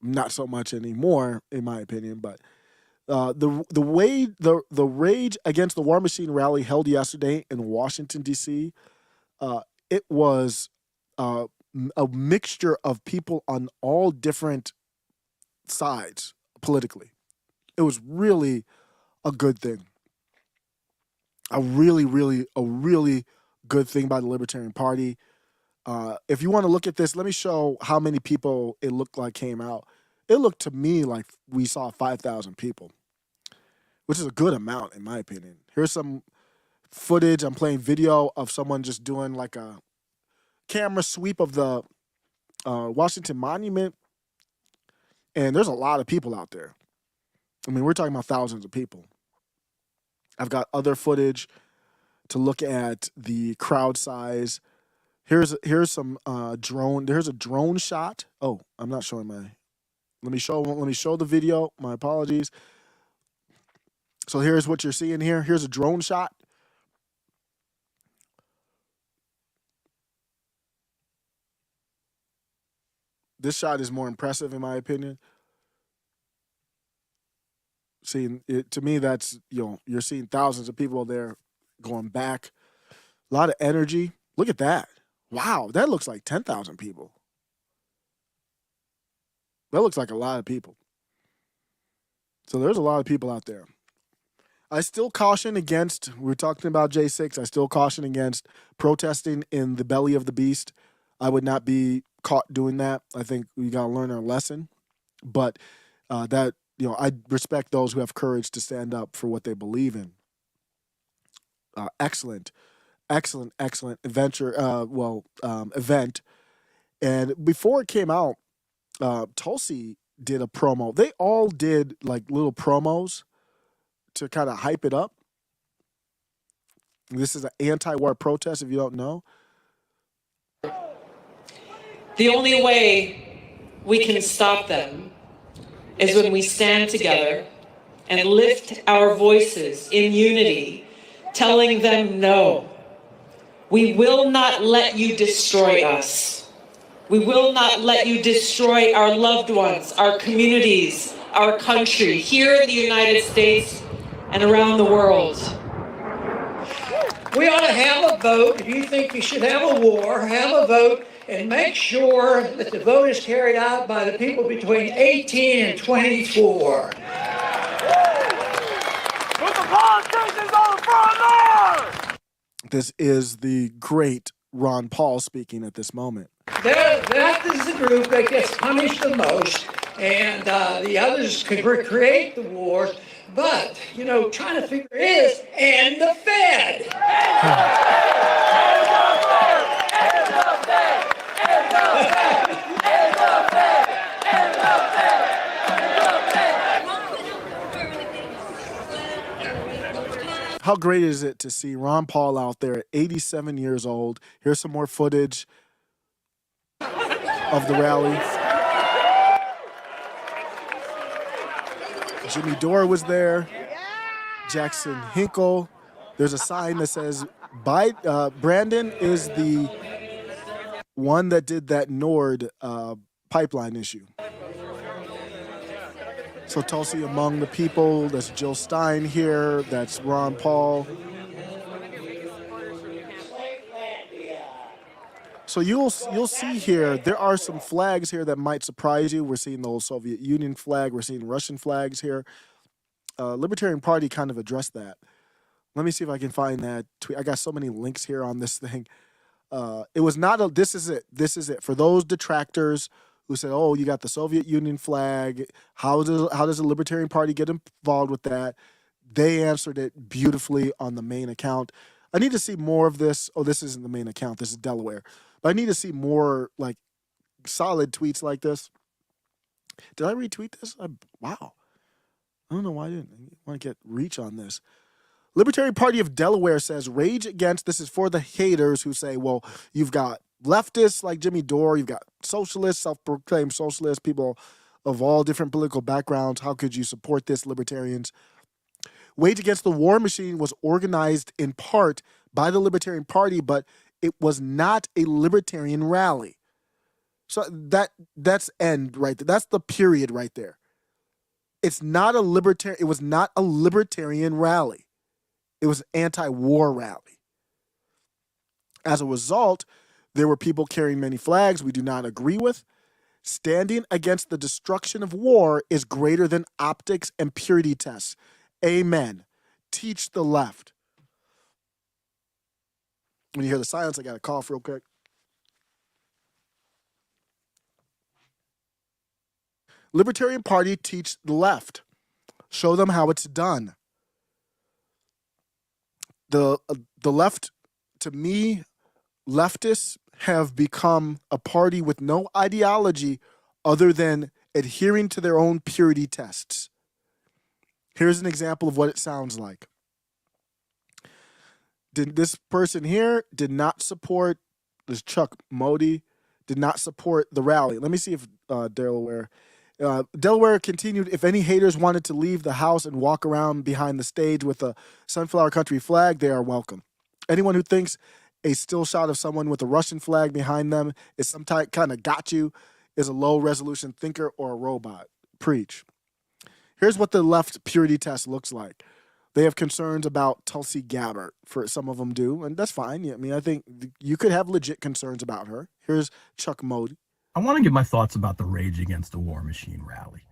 Not so much anymore, in my opinion. But the Rage Against the War Machine rally held yesterday in Washington D.C. It was a mixture of people on all different sides politically. It was really a good thing. A really good thing by the Libertarian Party. If you want to look at this, let me show how many people it looked like came out. It looked to me like we saw 5,000 people, which is a good amount in my opinion. Here's some footage. I'm playing video of someone just doing like a camera sweep of the Washington Monument. And there's a lot of people out there. I mean, we're talking about thousands of people. I've got other footage to look at the crowd size. Here's some drone. There's a drone shot. Oh, I'm not showing my. Let me show the video. My apologies. So here's what you're seeing here. Here's a drone shot. This shot is more impressive in my opinion. Seeing it, to me, that's, you're seeing thousands of people there going back. A lot of energy. Look at that. Wow, that looks like 10,000 people. That looks like a lot of people. So there's a lot of people out there. I still caution against, we're talking about J6, I still caution against protesting in the belly of the beast. I would not be caught doing that. I think we got to learn our lesson. But I respect those who have courage to stand up for what they believe in. Excellent event. And before it came out, Tulsi did a promo. They all did like little promos to kind of hype it up. This is an anti-war protest, if you don't know. The only way we can stop them is when we stand together and lift our voices in unity, telling them no. We will not let you destroy us. We will not let you destroy our loved ones, our communities, our country, here in the United States and around the world. We ought to have a vote. If you think you should have a war, have a vote and make sure that the vote is carried out by the people between 18 and 24. Put the politicians on the front line! This is the great Ron Paul speaking at this moment. That is the group that gets punished the most, and the others could recreate the wars. But, you know, trying to figure is, and the Fed. How great is it to see Ron Paul out there at 87 years old? Here's some more footage of the rally. Jimmy Dore was there. Jackson Hinkle. There's a sign that says, Brandon is the one that did that Nord pipeline issue. So Tulsi among the people. That's Jill Stein here. That's Ron Paul. So you'll see here, there are some flags here that might surprise you. We're seeing the old Soviet Union flag. We're seeing Russian flags here. Libertarian Party kind of addressed that. Let me see if I can find that tweet. I got so many links here on this thing. It was not a, this is it. This is it. For those detractors who said, oh, you got the Soviet Union flag. How does the Libertarian Party get involved with that? They answered it beautifully on the main account. I need to see more of this. Oh, this isn't the main account. This is Delaware. But I need to see more like solid tweets like this. Did I retweet this? Wow. I don't know why I didn't. I want to get reach on this. Libertarian Party of Delaware says, rage against, this is for the haters who say, well, you've got leftists like Jimmy Dore, you've got socialists, self-proclaimed socialists, people of all different political backgrounds. How could you support this, libertarians? Rage Against the War Machine was organized in part by the Libertarian Party, but it was not a libertarian rally. So that's end right there. That's the period right there. It's not a libertarian. It was not a libertarian rally. It was an anti-war rally. As a result, there were people carrying many flags we do not agree with. Standing against the destruction of war is greater than optics and purity tests. Amen. Teach the left. When you hear the silence, I got to cough real quick. Libertarian Party teach the left. Show them how it's done. The left, to me, leftists have become a party with no ideology other than adhering to their own purity tests. Here's an example of what it sounds like. This person here did not support, this Chuck Modi, did not support the rally. Let me see if Delaware continued, if any haters wanted to leave the house and walk around behind the stage with a Sunflower Country flag, they are welcome. Anyone who thinks a still shot of someone with a Russian flag behind them is some type kind of got you, is a low resolution thinker or a robot. Preach. Here's what the left purity test looks like. They have concerns about Tulsi Gabbard. For some of them do, and that's fine. I mean, I think you could have legit concerns about her. Here's Chuck Modi. I want to give my thoughts about the Rage Against the War Machine rally.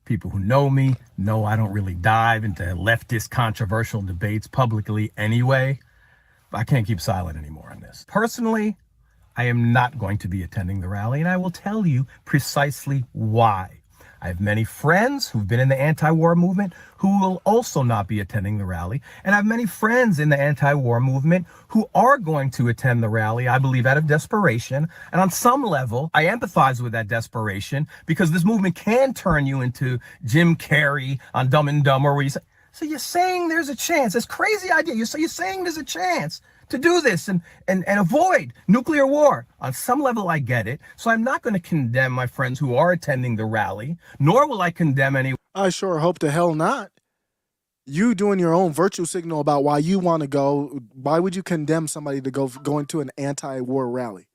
People who know me know I don't really dive into leftist controversial debates publicly anyway, but I can't keep silent anymore on this. Personally, I am not going to be attending the rally, and I will tell you precisely why. I have many friends who've been in the anti-war movement who will also not be attending the rally. And I have many friends in the anti-war movement who are going to attend the rally, I believe, out of desperation. And on some level, I empathize with that desperation because this movement can turn you into Jim Carrey on Dumb and Dumber, where you say, so you're saying there's a chance, this crazy idea, you're saying there's a chance to do this and avoid nuclear war. On some level, I get it. So I'm not going to condemn my friends who are attending the rally, nor will I condemn anyone. I sure hope to hell not. You doing your own virtue signal about why you want to go. Why would you condemn somebody to go into an anti-war rally?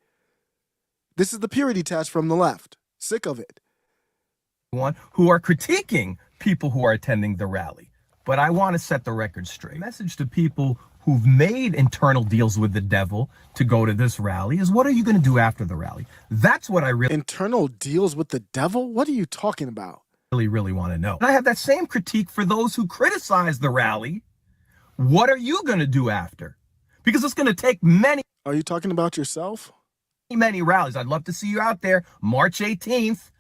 This is the purity test from the left. Sick of it. Who are critiquing people who are attending the rally. But I want to set the record straight. Message to people who've made internal deals with the devil to go to this rally is, what are you going to do after the rally? That's what I internal deals with the devil? What are you talking about? Really want to know. And I have that same critique for those who criticize the rally. What are you going to do after? Because it's going to take many. Are you talking about yourself? Many rallies. I'd love to see you out there March 18th,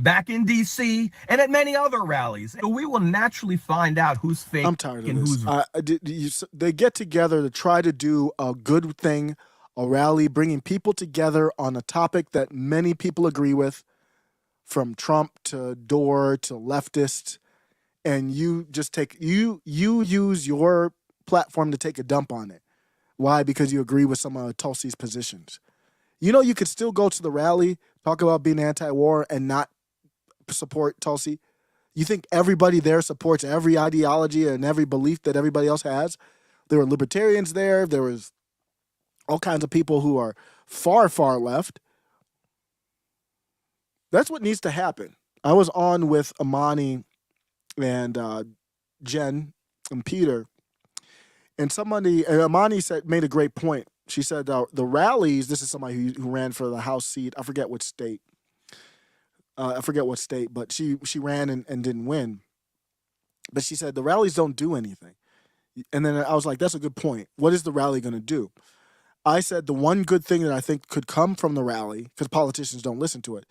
back in D.C., and at many other rallies. So we will naturally find out who's fake. I'm tired of this. They get together to try to do a good thing, a rally, bringing people together on a topic that many people agree with, from Trump to Dore to leftist, and you just you use your platform to take a dump on it. Why? Because you agree with some of Tulsi's positions. You know, you could still go to the rally, talk about being anti-war, and not support Tulsi. You think everybody there supports every ideology and every belief that everybody else has? There were libertarians there. There was all kinds of people who are far, far left. That's what needs to happen. I was on with Amani and Jen and Peter, and Amani made a great point. She said the rallies, this is somebody who ran for the House seat. I forget what state. But she ran and didn't win. But she said the rallies don't do anything. And then I was like, that's a good point. What is the rally going to do? I said the one good thing that I think could come from the rally, because politicians don't listen to it,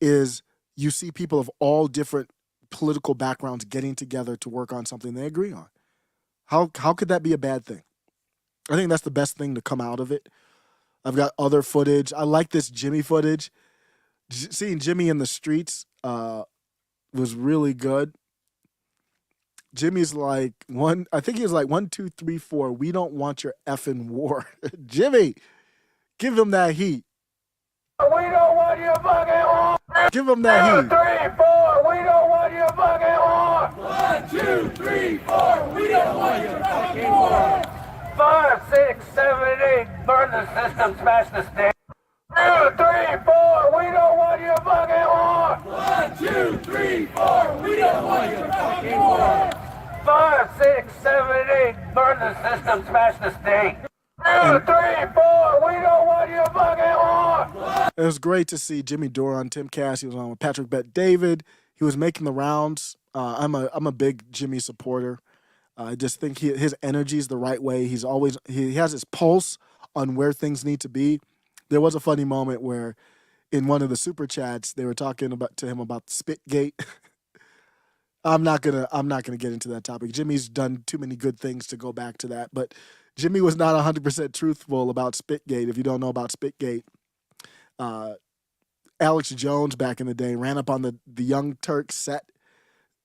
is you see people of all different political backgrounds getting together to work on something they agree on. How could that be a bad thing? I think that's the best thing to come out of it. I've got other footage. I like this Jimmy footage. Seeing Jimmy in the streets was really good. Jimmy's like I think he was like 1, 2, 3, 4. We don't want your effing war. Jimmy, give him that heat. We don't want your fucking war. Give him that 2, 3, 4. We don't want your fucking war. 1, 2, 3, 4. We don't want your fucking war. 5, 6, 7, 8. Burn the system, smash the state. 2, 3, 4. We don't want your fucking war. 1, 2, 3, 4. We don't want your fucking war. 5, 6, 7, 8. Burn the system, smash the state. 2, 3, 4. We don't want your fucking war. It was great to see Jimmy Dore on Tim Cass. He was on with Patrick Bet-David. He was making the rounds. I'm a big Jimmy supporter. I just think his energy is the right way. He has his pulse on where things need to be. There was a funny moment where in one of the super chats they were talking to him about Spitgate. I'm not gonna get into that topic. Jimmy's done too many good things to go back to that, but Jimmy was not 100% truthful about Spitgate. If you don't know about Spitgate, Alex Jones back in the day ran up on the Young Turks set.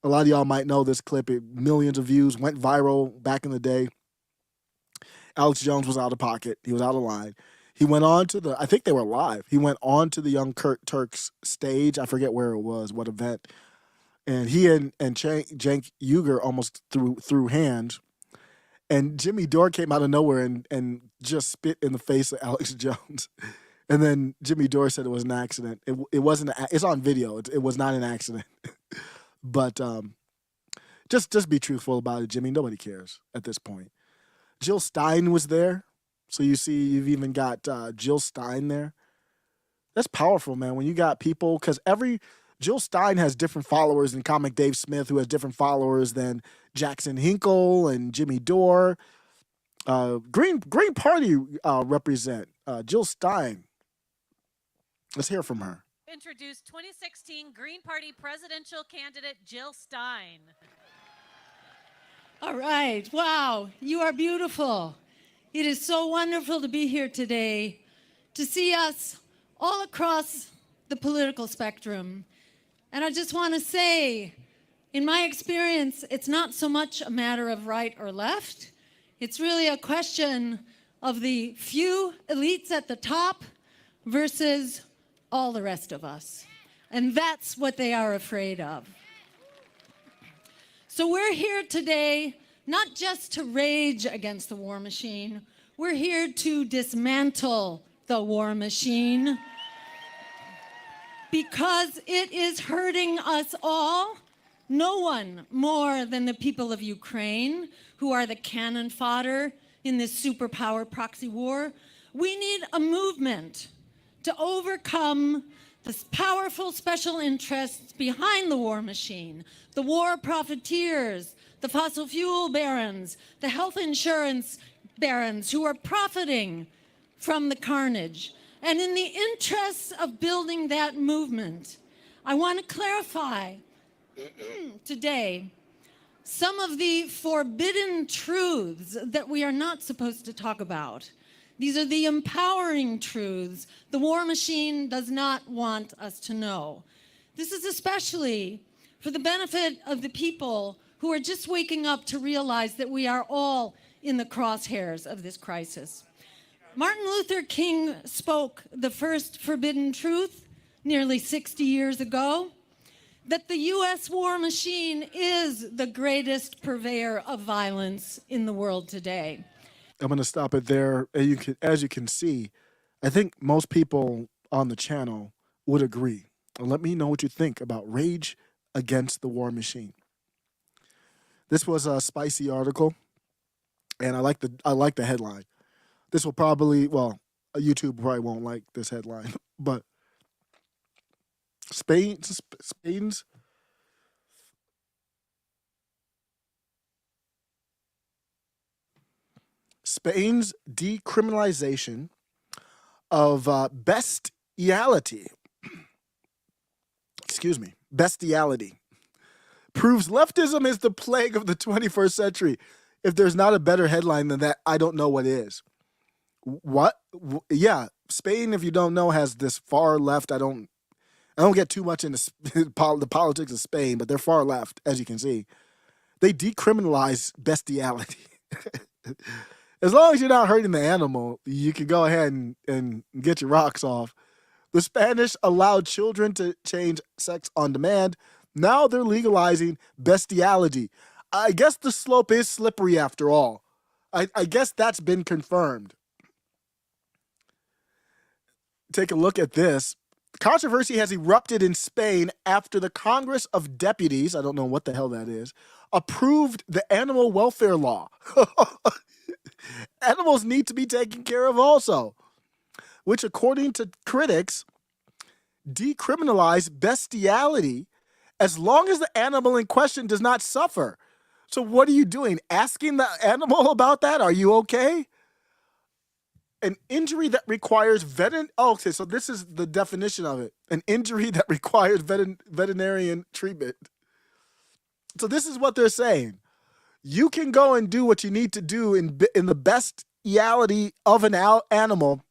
A lot of y'all might know this clip. Millions of views, went viral back in the day. Alex Jones was out of pocket. He was out of line. He went on to I think they were live. He went on to the Young Turks stage. I forget where it was, what event. And he and Cenk Uygur almost threw hands. And Jimmy Dore came out of nowhere and just spit in the face of Alex Jones. And then Jimmy Dore said it was an accident. It wasn't. It's on video. It was not an accident. But just be truthful about it, Jimmy. Nobody cares at this point. Jill Stein was there. So you see you've even got Jill Stein there. That's powerful, man, when you got people, because Jill Stein has different followers than Comic Dave Smith, who has different followers than Jackson Hinkle and Jimmy Dore. Green Party represent Jill Stein. Let's hear from her. Introduce 2016 Green Party presidential candidate Jill Stein. All right. Wow. You are beautiful. It is so wonderful to be here today to see us all across the political spectrum. And I just want to say, in my experience, it's not so much a matter of right or left. It's really a question of the few elites at the top versus all the rest of us. And that's what they are afraid of. So we're here today not just to rage against the war machine. We're here to dismantle the war machine because it is hurting us all. No one more than the people of Ukraine, who are the cannon fodder in this superpower proxy war. We need a movement to overcome the powerful special interests behind the war machine, the war profiteers, the fossil fuel barons, the health insurance barons who are profiting from the carnage. And in the interests of building that movement, I want to clarify today some of the forbidden truths that we are not supposed to talk about. These are the empowering truths the war machine does not want us to know. This is especially for the benefit of the people who are just waking up to realize that we are all in the crosshairs of this crisis. Martin Luther King spoke the first forbidden truth nearly 60 years ago, that the U.S. war machine is the greatest purveyor of violence in the world today. I'm going to stop it there. As you can see, I think most people on the channel would agree. Let me know what you think about rage against the war machine. This was a spicy article, and I like the headline. This will probably, well, YouTube probably won't like this headline, but Spain's decriminalization of bestiality, bestiality, proves leftism is the plague of the 21st century. If there's not a better headline than that, I don't know what is. What? Yeah, Spain, if you don't know, has this far left. I don't get too much into the politics of Spain, but they're far left, as you can see. They decriminalize bestiality. As long as you're not hurting the animal, you can go ahead and get your rocks off. The Spanish allowed children to change sex on demand. Now they're legalizing bestiality. I guess the slope is slippery after all. I guess that's been confirmed. Take a look at this. Controversy has erupted in Spain after the Congress of Deputies, I don't know what the hell that is, approved the animal welfare law. Animals need to be taken care of also, which according to critics, decriminalize bestiality as long as the animal in question does not suffer. So what are you doing? Asking the animal about that? Are you okay? An injury that requires okay, so this is the definition of it. An injury that requires veterinarian treatment. So this is what they're saying. You can go and do what you need to do in the bestiality of an animal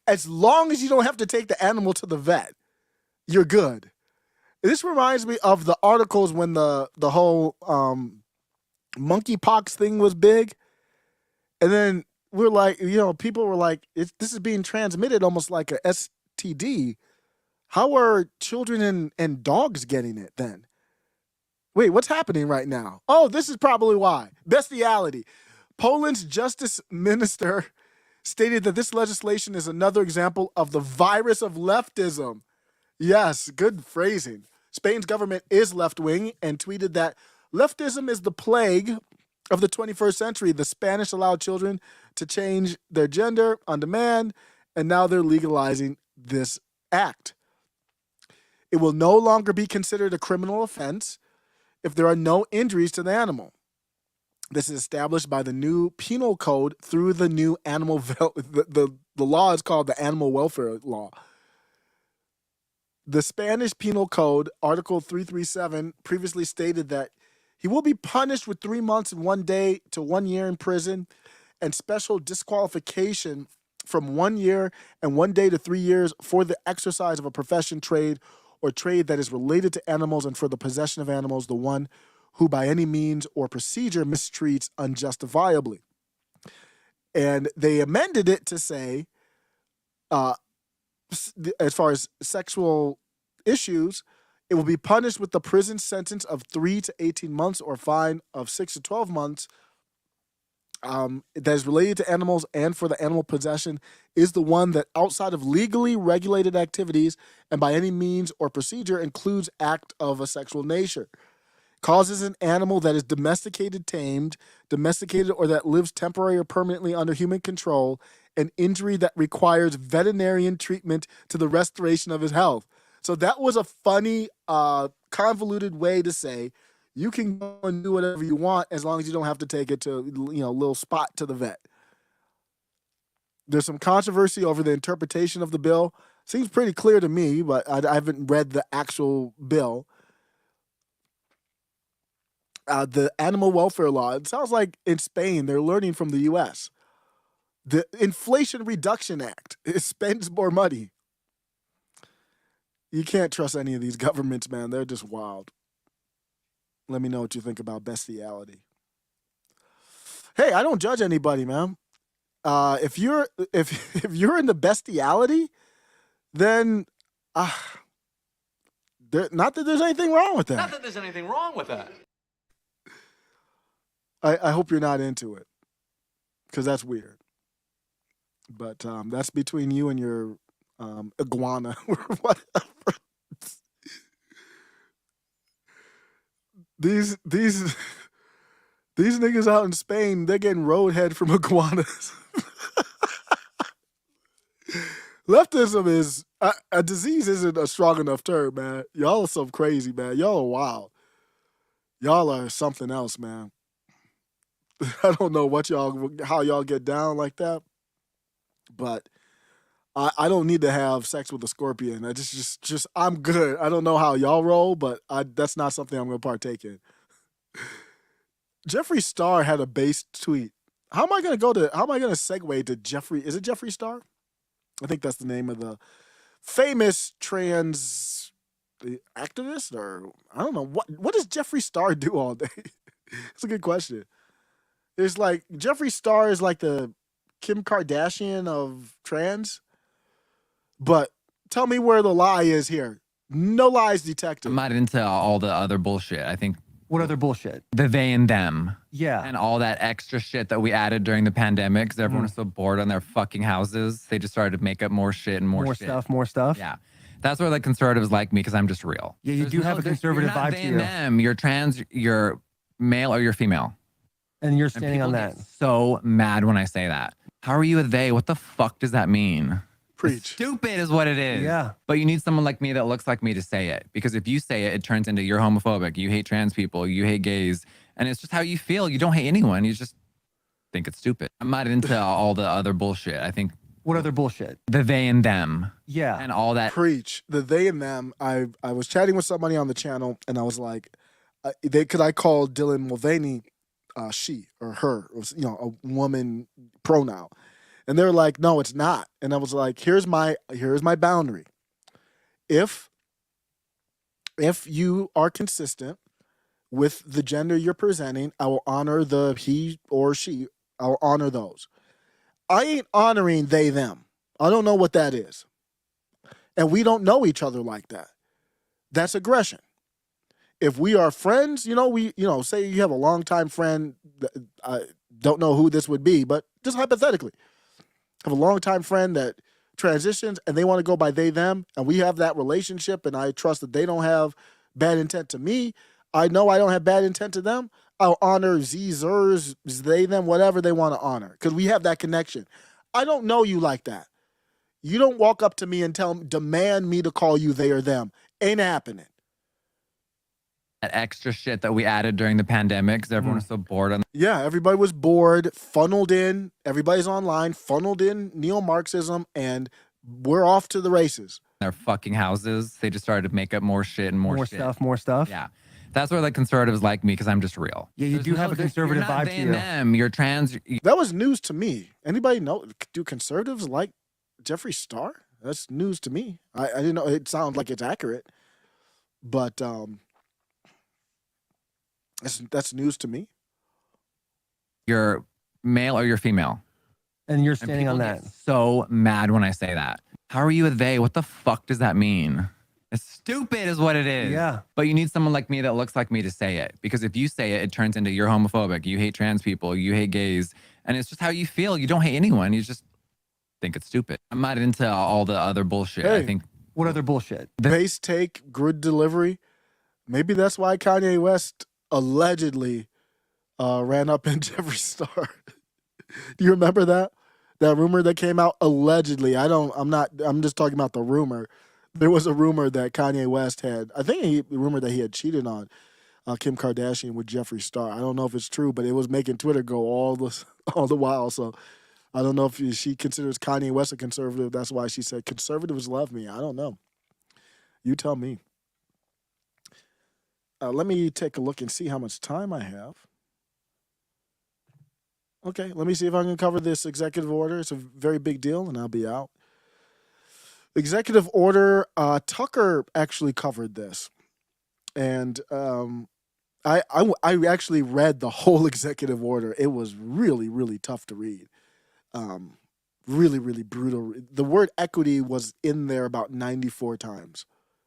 as long as you don't have to take the animal to the vet. You're good. This reminds me of the articles when the whole monkeypox thing was big. And then we're like, people were like, this is being transmitted almost like a STD. How are children and dogs getting it then? Wait, what's happening right now? Oh, this is probably why. Bestiality. Poland's justice minister stated that this legislation is another example of the virus of leftism. Yes, good phrasing. Spain's government is left-wing and tweeted that leftism is the plague of the 21st century. The Spanish allowed children to change their gender on demand, and now they're legalizing this act. It will no longer be considered a criminal offense if there are no injuries to the animal. This is established by the new penal code through the new animal the law is called the Animal Welfare Law. The Spanish Penal Code, Article 337, previously stated that he will be punished with 3 months and 1 day to 1 year in prison and special disqualification from 1 year and 1 day to 3 years for the exercise of a profession, trade, or trade that is related to animals and for the possession of animals, the one who by any means or procedure mistreats unjustifiably. And they amended it to say, as far as sexual issues, it will be punished with the prison sentence of 3 to 18 months or fine of 6 to 12 months that is related to animals and for the animal possession is the one that outside of legally regulated activities and by any means or procedure includes act of a sexual nature. Causes an animal that is domesticated, tamed, domesticated, or that lives temporarily or permanently under human control, an injury that requires veterinarian treatment to the restoration of his health. So that was a funny, convoluted way to say you can go and do whatever you want as long as you don't have to take it to, a little spot to the vet. There's some controversy over the interpretation of the bill. Seems pretty clear to me, but I haven't read the actual bill. The animal welfare law, it sounds like in Spain, they're learning from the U.S. The Inflation Reduction Act, it spends more money. You can't trust any of these governments, man. They're just wild. Let me know what you think about bestiality. Hey, I don't judge anybody, man. If you're into bestiality, then not that there's anything wrong with that. Not that there's anything wrong with that. I hope you're not into it, because that's weird. But that's between you and your iguana or whatever. These niggas out in Spain, they're getting roadhead from iguanas. Leftism is a disease isn't a strong enough term, man. Y'all are so crazy, man. Y'all are wild. Y'all are something else, man. I don't know how y'all get down like that, but I don't need to have sex with a scorpion. I just I'm good. I don't know how y'all roll, but that's not something I'm gonna partake in. Jeffree Star had a base tweet. How am I gonna segue to Jeffree? Is it Jeffree Star? I think that's the name of the famous trans activist, or I don't know what does Jeffree Star do all day? It's a good question. It's like Jeffree Star is like the Kim Kardashian of trans. But tell me where the lie is here. No lies detected. I'm not into all the other bullshit. I think. What other bullshit? The they and them. Yeah. And all that extra shit that we added during the pandemic because everyone was so bored on their fucking houses. They just started to make up more shit and more shit. More stuff. Yeah. That's where the conservatives like me because I'm just real. Yeah, you do have a conservative vibe to you. You're not they and them. You're trans, you're male, or you're female. And you're standing on that. So mad when I say that. How are you a they? What the fuck does that mean? Preach. Stupid is what it is. Yeah. But you need someone like me that looks like me to say it. Because if you say it, it turns into you're homophobic, you hate trans people, you hate gays. And it's just how you feel. You don't hate anyone. You just think it's stupid. I'm not into all the other bullshit. I think. What other bullshit? The they and them. Yeah. And all that. Preach. The they and them. I was chatting with somebody on the channel and I was like, I call Dylan Mulvaney she or her, or, a woman pronoun. And they're like, no, it's not. And I was like, here's my boundary. If you are consistent with the gender you're presenting, I will honor the he or she. I will honor those. I ain't honoring they, them. I don't know what that is. And we don't know each other like that. That's aggression. If we are friends, say you have a longtime friend, I don't know who this would be, but just hypothetically, have a longtime friend that transitions and they want to go by they, them, and we have that relationship and I trust that they don't have bad intent to me. I know I don't have bad intent to them. I'll honor zers, they, them, whatever they want to honor because we have that connection. I don't know you like that. You don't walk up to me and demand me to call you they or them. Ain't happening. That extra shit that we added during the pandemic because everyone was so bored on. Yeah, everybody was bored, funneled in. Everybody's online, funneled in neo-Marxism, and we're off to the races. Their fucking houses. They just started to make up more shit and more shit. More stuff. Yeah. That's where the conservatives like me because I'm just real. Yeah, you do have a conservative vibe to you. Them. You're trans. That was news to me. Anybody know? Do conservatives like Jeffree Star? That's news to me. I didn't know. It sounds like it's accurate, but that's news to me. You're male or you're female. And you're standing on that. So mad when I say that. How are you a they? What the fuck does that mean? It's stupid is what it is. Yeah. But you need someone like me that looks like me to say it. Because if you say it, it turns into you're homophobic, you hate trans people, you hate gays. And it's just how you feel. You don't hate anyone. You just think it's stupid. I'm not into all the other bullshit. Hey. I think. What other bullshit? Base take, good delivery. Maybe that's why Kanye West allegedly ran up in Jeffree Star. Do you remember that? That rumor that came out allegedly. I'm just talking about the rumor. There was a rumor that Kanye West had, the rumor that he had cheated on Kim Kardashian with Jeffree Star. I don't know if it's true, but it was making Twitter go all the while. So I don't know if she considers Kanye West a conservative. That's why she said conservatives love me. I don't know. You tell me. Let me take a look and see how much time I have. Okay, let me see if I can cover this executive order. It's a very big deal, and I'll be out. Executive order, Tucker actually covered this. And I actually read the whole executive order. It was really, really tough to read. Really, really brutal. The word equity was in there about 94 times.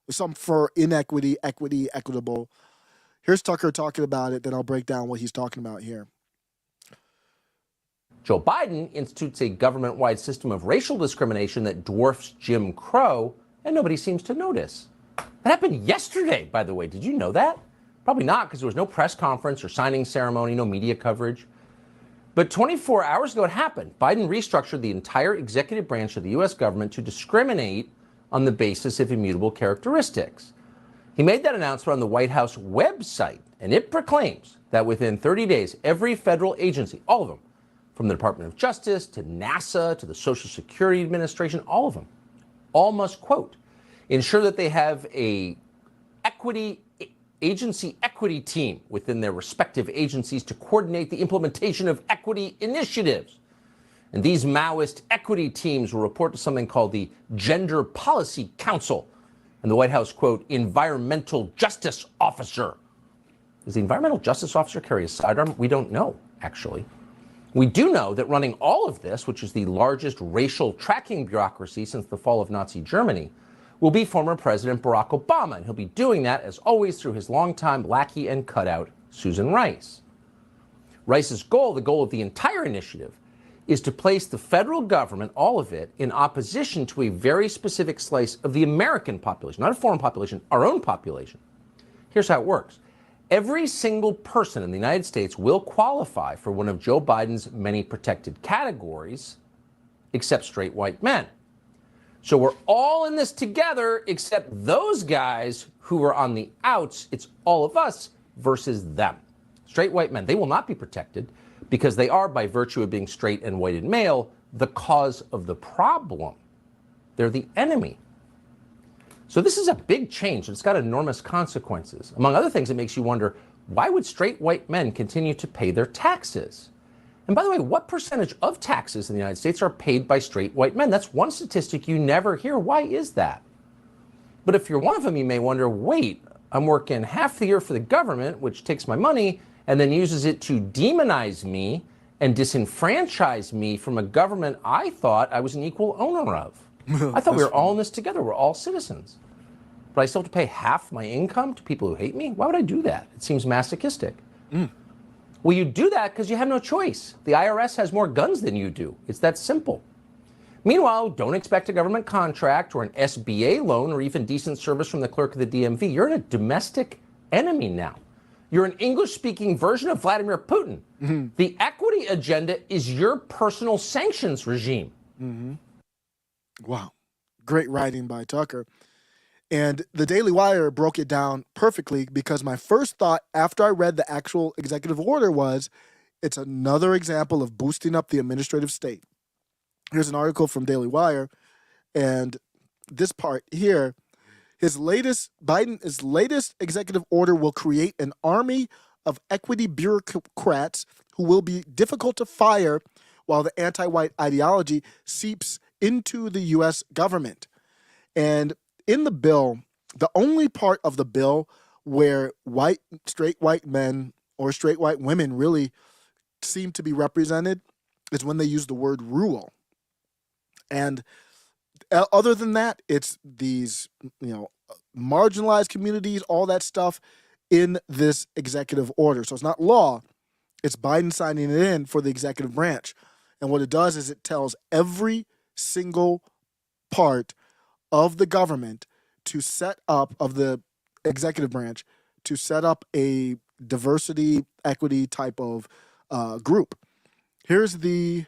Some for inequity, equity, equitable. Here's Tucker talking about it, then I'll break down what he's talking about here. Joe Biden institutes a government-wide system of racial discrimination that dwarfs Jim Crow, and nobody seems to notice. That happened yesterday, by the way. Did you know that? Probably not, because there was no press conference or signing ceremony, no media coverage. But 24 hours ago it happened. Biden restructured the entire executive branch of the U.S. government to discriminate on the basis of immutable characteristics. He made that announcement on the White House website, and it proclaims that within 30 days, every federal agency, all of them, from the Department of Justice to NASA to the Social Security Administration, all of them, all must, quote, ensure that they have a agency equity team within their respective agencies to coordinate the implementation of equity initiatives. And these Maoist equity teams will report to something called the Gender Policy Council and the White House, quote, environmental justice officer. Does the environmental justice officer carry a sidearm? We don't know, actually. We do know that running all of this, which is the largest racial tracking bureaucracy since the fall of Nazi Germany, will be former President Barack Obama. And he'll be doing that, as always, through his longtime lackey and cutout, Susan Rice. Rice's goal, the goal of the entire initiative, is to place the federal government, all of it, in opposition to a very specific slice of the American population, not a foreign population, our own population. Here's how it works. Every single person in the United States will qualify for one of Joe Biden's many protected categories, except straight white men. So we're all in this together, except those guys who are on the outs. It's all of us versus them. Straight white men, they will not be protected because they are, by virtue of being straight and white and male, the cause of the problem. They're the enemy. So this is a big change. It's got enormous consequences. Among other things, it makes you wonder, why would straight white men continue to pay their taxes? And by the way, what percentage of taxes in the United States are paid by straight white men? That's one statistic you never hear. Why is that? But if you're one of them, you may wonder, wait, I'm working half the year for the government, which takes my money, and then uses it to demonize me and disenfranchise me from a government I thought I was an equal owner of. I thought we were all in this together. We're all citizens. But I still have to pay half my income to people who hate me? Why would I do that? It seems masochistic. Well, you do that because you have no choice. The IRS has more guns than you do. It's that simple. Meanwhile, don't expect a government contract or an SBA loan or even decent service from the clerk of the DMV. You're in a domestic enemy now. You're an English-speaking version of Vladimir Putin. The equity agenda is your personal sanctions regime. Wow. Great writing by Tucker. And the Daily Wire broke it down perfectly because my first thought after I read the actual executive order was it's another example of boosting up the administrative state. Here's an article from Daily Wire, and this part here, Biden's latest executive order will create an army of equity bureaucrats who will be difficult to fire while the anti-white ideology seeps into the U.S. government. And in the bill, the only part of the bill where straight white men or straight white women really seem to be represented is when they use the word rule. And other than that, it's these, marginalized communities, all that stuff in this executive order. So it's not law, it's Biden signing it in for the executive branch. And what it does is it tells every single part of the government to set up, of the executive branch, to set up a diversity, equity type of group. Here's the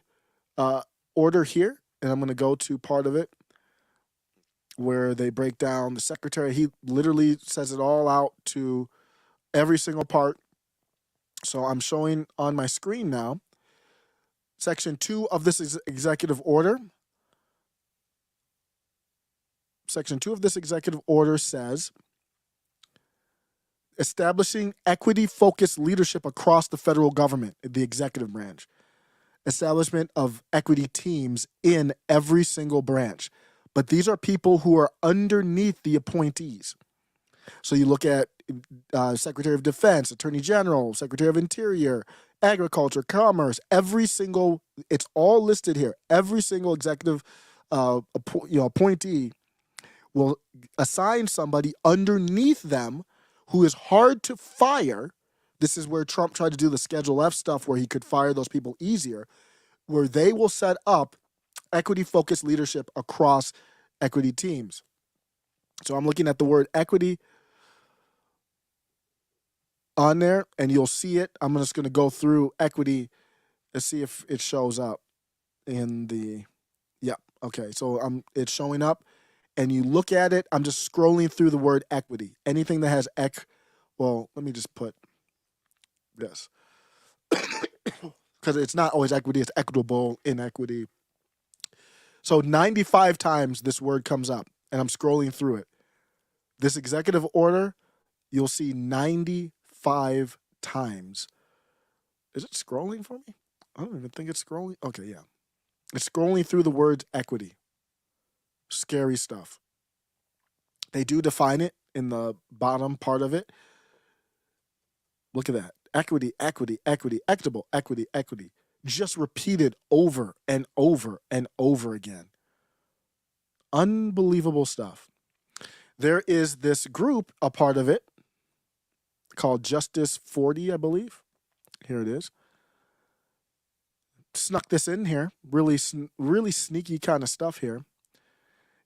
order here, and I'm going to go to part of it where they break down the secretary. He literally says it all out to every single part. So I'm showing on my screen now Section 2 of this executive order. Section 2 of this executive order says, establishing equity-focused leadership across the federal government, the executive branch. Establishment of equity teams in every single branch. But these are people who are underneath the appointees. So you look at Secretary of Defense, Attorney General, Secretary of Interior, Agriculture, Commerce, every single, it's all listed here. Every single executive appointee will assign somebody underneath them who is hard to fire. This is where Trump tried to do the Schedule F stuff where he could fire those people easier, where they will set up equity-focused leadership across equity teams. So I'm looking at the word equity on there, and you'll see it. I'm just going to go through equity and see if it shows up in the, yeah, okay. So it's showing up, and you look at it. I'm just scrolling through the word equity. Anything that has well, let me just put this. Because it's not always equity, it's equitable, inequity. So 95 times this word comes up, and I'm scrolling through it. This executive order, you'll see 95 times. Is it scrolling for me? I don't even think it's scrolling. Okay, yeah. It's scrolling through the words equity. Scary stuff. They do define it in the bottom part of it. Look at that. Equity, equity, equity, equitable, equity, equity. Just repeated over and over and over again. Unbelievable stuff. There is this group, a part of it, called Justice 40, I believe. Here it is. Snuck this in here. Really sneaky kind of stuff here.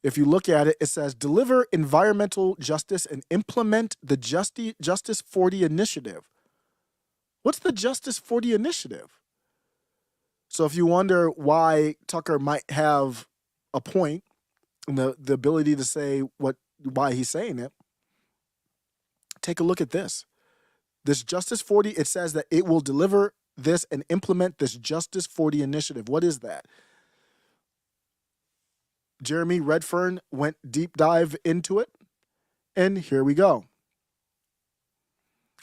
If you look at it, it says, deliver environmental justice and implement the Justice 40 initiative. What's the Justice 40 initiative? So if you wonder why Tucker might have a point and the ability to say why he's saying it, take a look at this. This Justice 40, it says that it will deliver this and implement this Justice 40 initiative. What is that? Jeremy Redfern went deep dive into it, and here we go.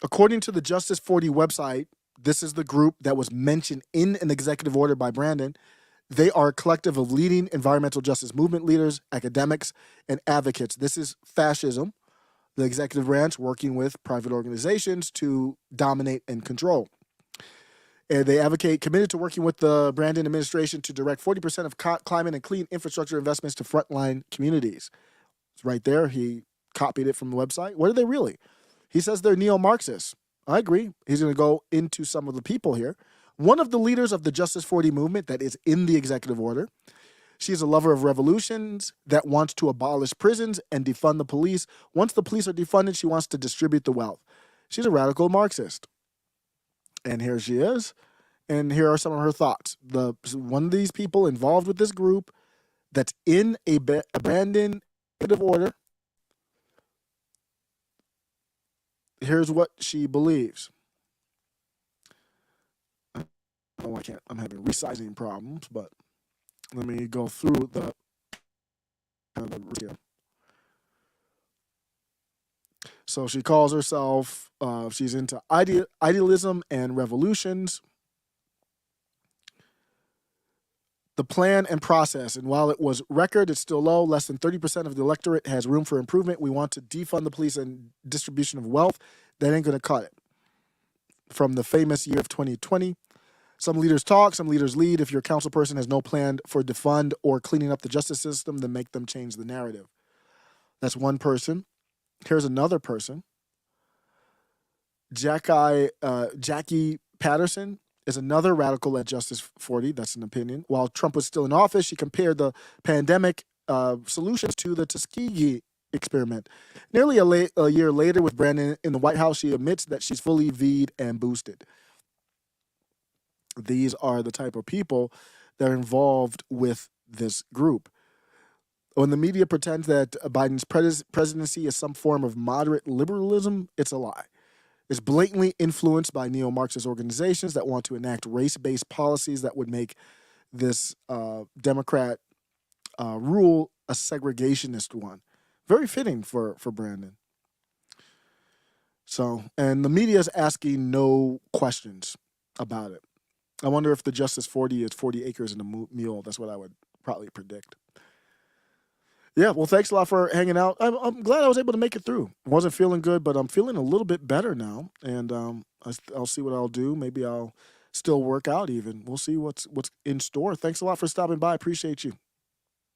According to the Justice 40 website, this is the group that was mentioned in an executive order by Brandon. They are a collective of leading environmental justice movement leaders, academics, and advocates. This is fascism, the executive branch working with private organizations to dominate and control. And they advocate, committed to working with the Brandon administration to direct 40% of climate and clean infrastructure investments to frontline communities. It's right there. He copied it from the website. What are they really? He says they're neo-Marxists. I agree. He's going to go into some of the people here. One of the leaders of the Justice 40 movement that is in the executive order. She's a lover of revolutions that wants to abolish prisons and defund the police. Once the police are defunded, she wants to distribute the wealth. She's a radical Marxist. And here she is. And here are some of her thoughts. One of these people involved with this group that's in a Brandon executive order. Here's what she believes. Oh, I can't. I'm having resizing problems, but let me go through the. So she calls herself, she's into idealism and revolutions. The plan and process, and while it was record, it's still low. Less than 30% of the electorate has room for improvement. We want to defund the police and distribution of wealth. That ain't going to cut it. From the famous year of 2020, some leaders talk, some leaders lead. If your council person has no plan for defund or cleaning up the justice system, then make them change the narrative. That's one person. Here's another person. Jackie Patterson is another radical at Justice 40. That's an opinion. While Trump was still in office, she compared the pandemic solutions to the Tuskegee experiment. Nearly a year later, with Brandon in the White House, she admits that she's fully V'd and boosted. These are the type of people that are involved with this group. When the media pretends that Biden's presidency is some form of moderate liberalism, it's a lie. It's blatantly influenced by neo-Marxist organizations that want to enact race-based policies that would make this Democrat rule a segregationist one. Very fitting for Brandon. So, and the media is asking no questions about it. I wonder if the Justice 40 is 40 acres and a mule. That's what I would probably predict. Yeah, well, thanks a lot for hanging out. I'm glad I was able to make it through. Wasn't feeling good, but I'm feeling a little bit better now. And I'll see what I'll do. Maybe I'll still work out even. We'll see what's in store. Thanks a lot for stopping by. Appreciate you.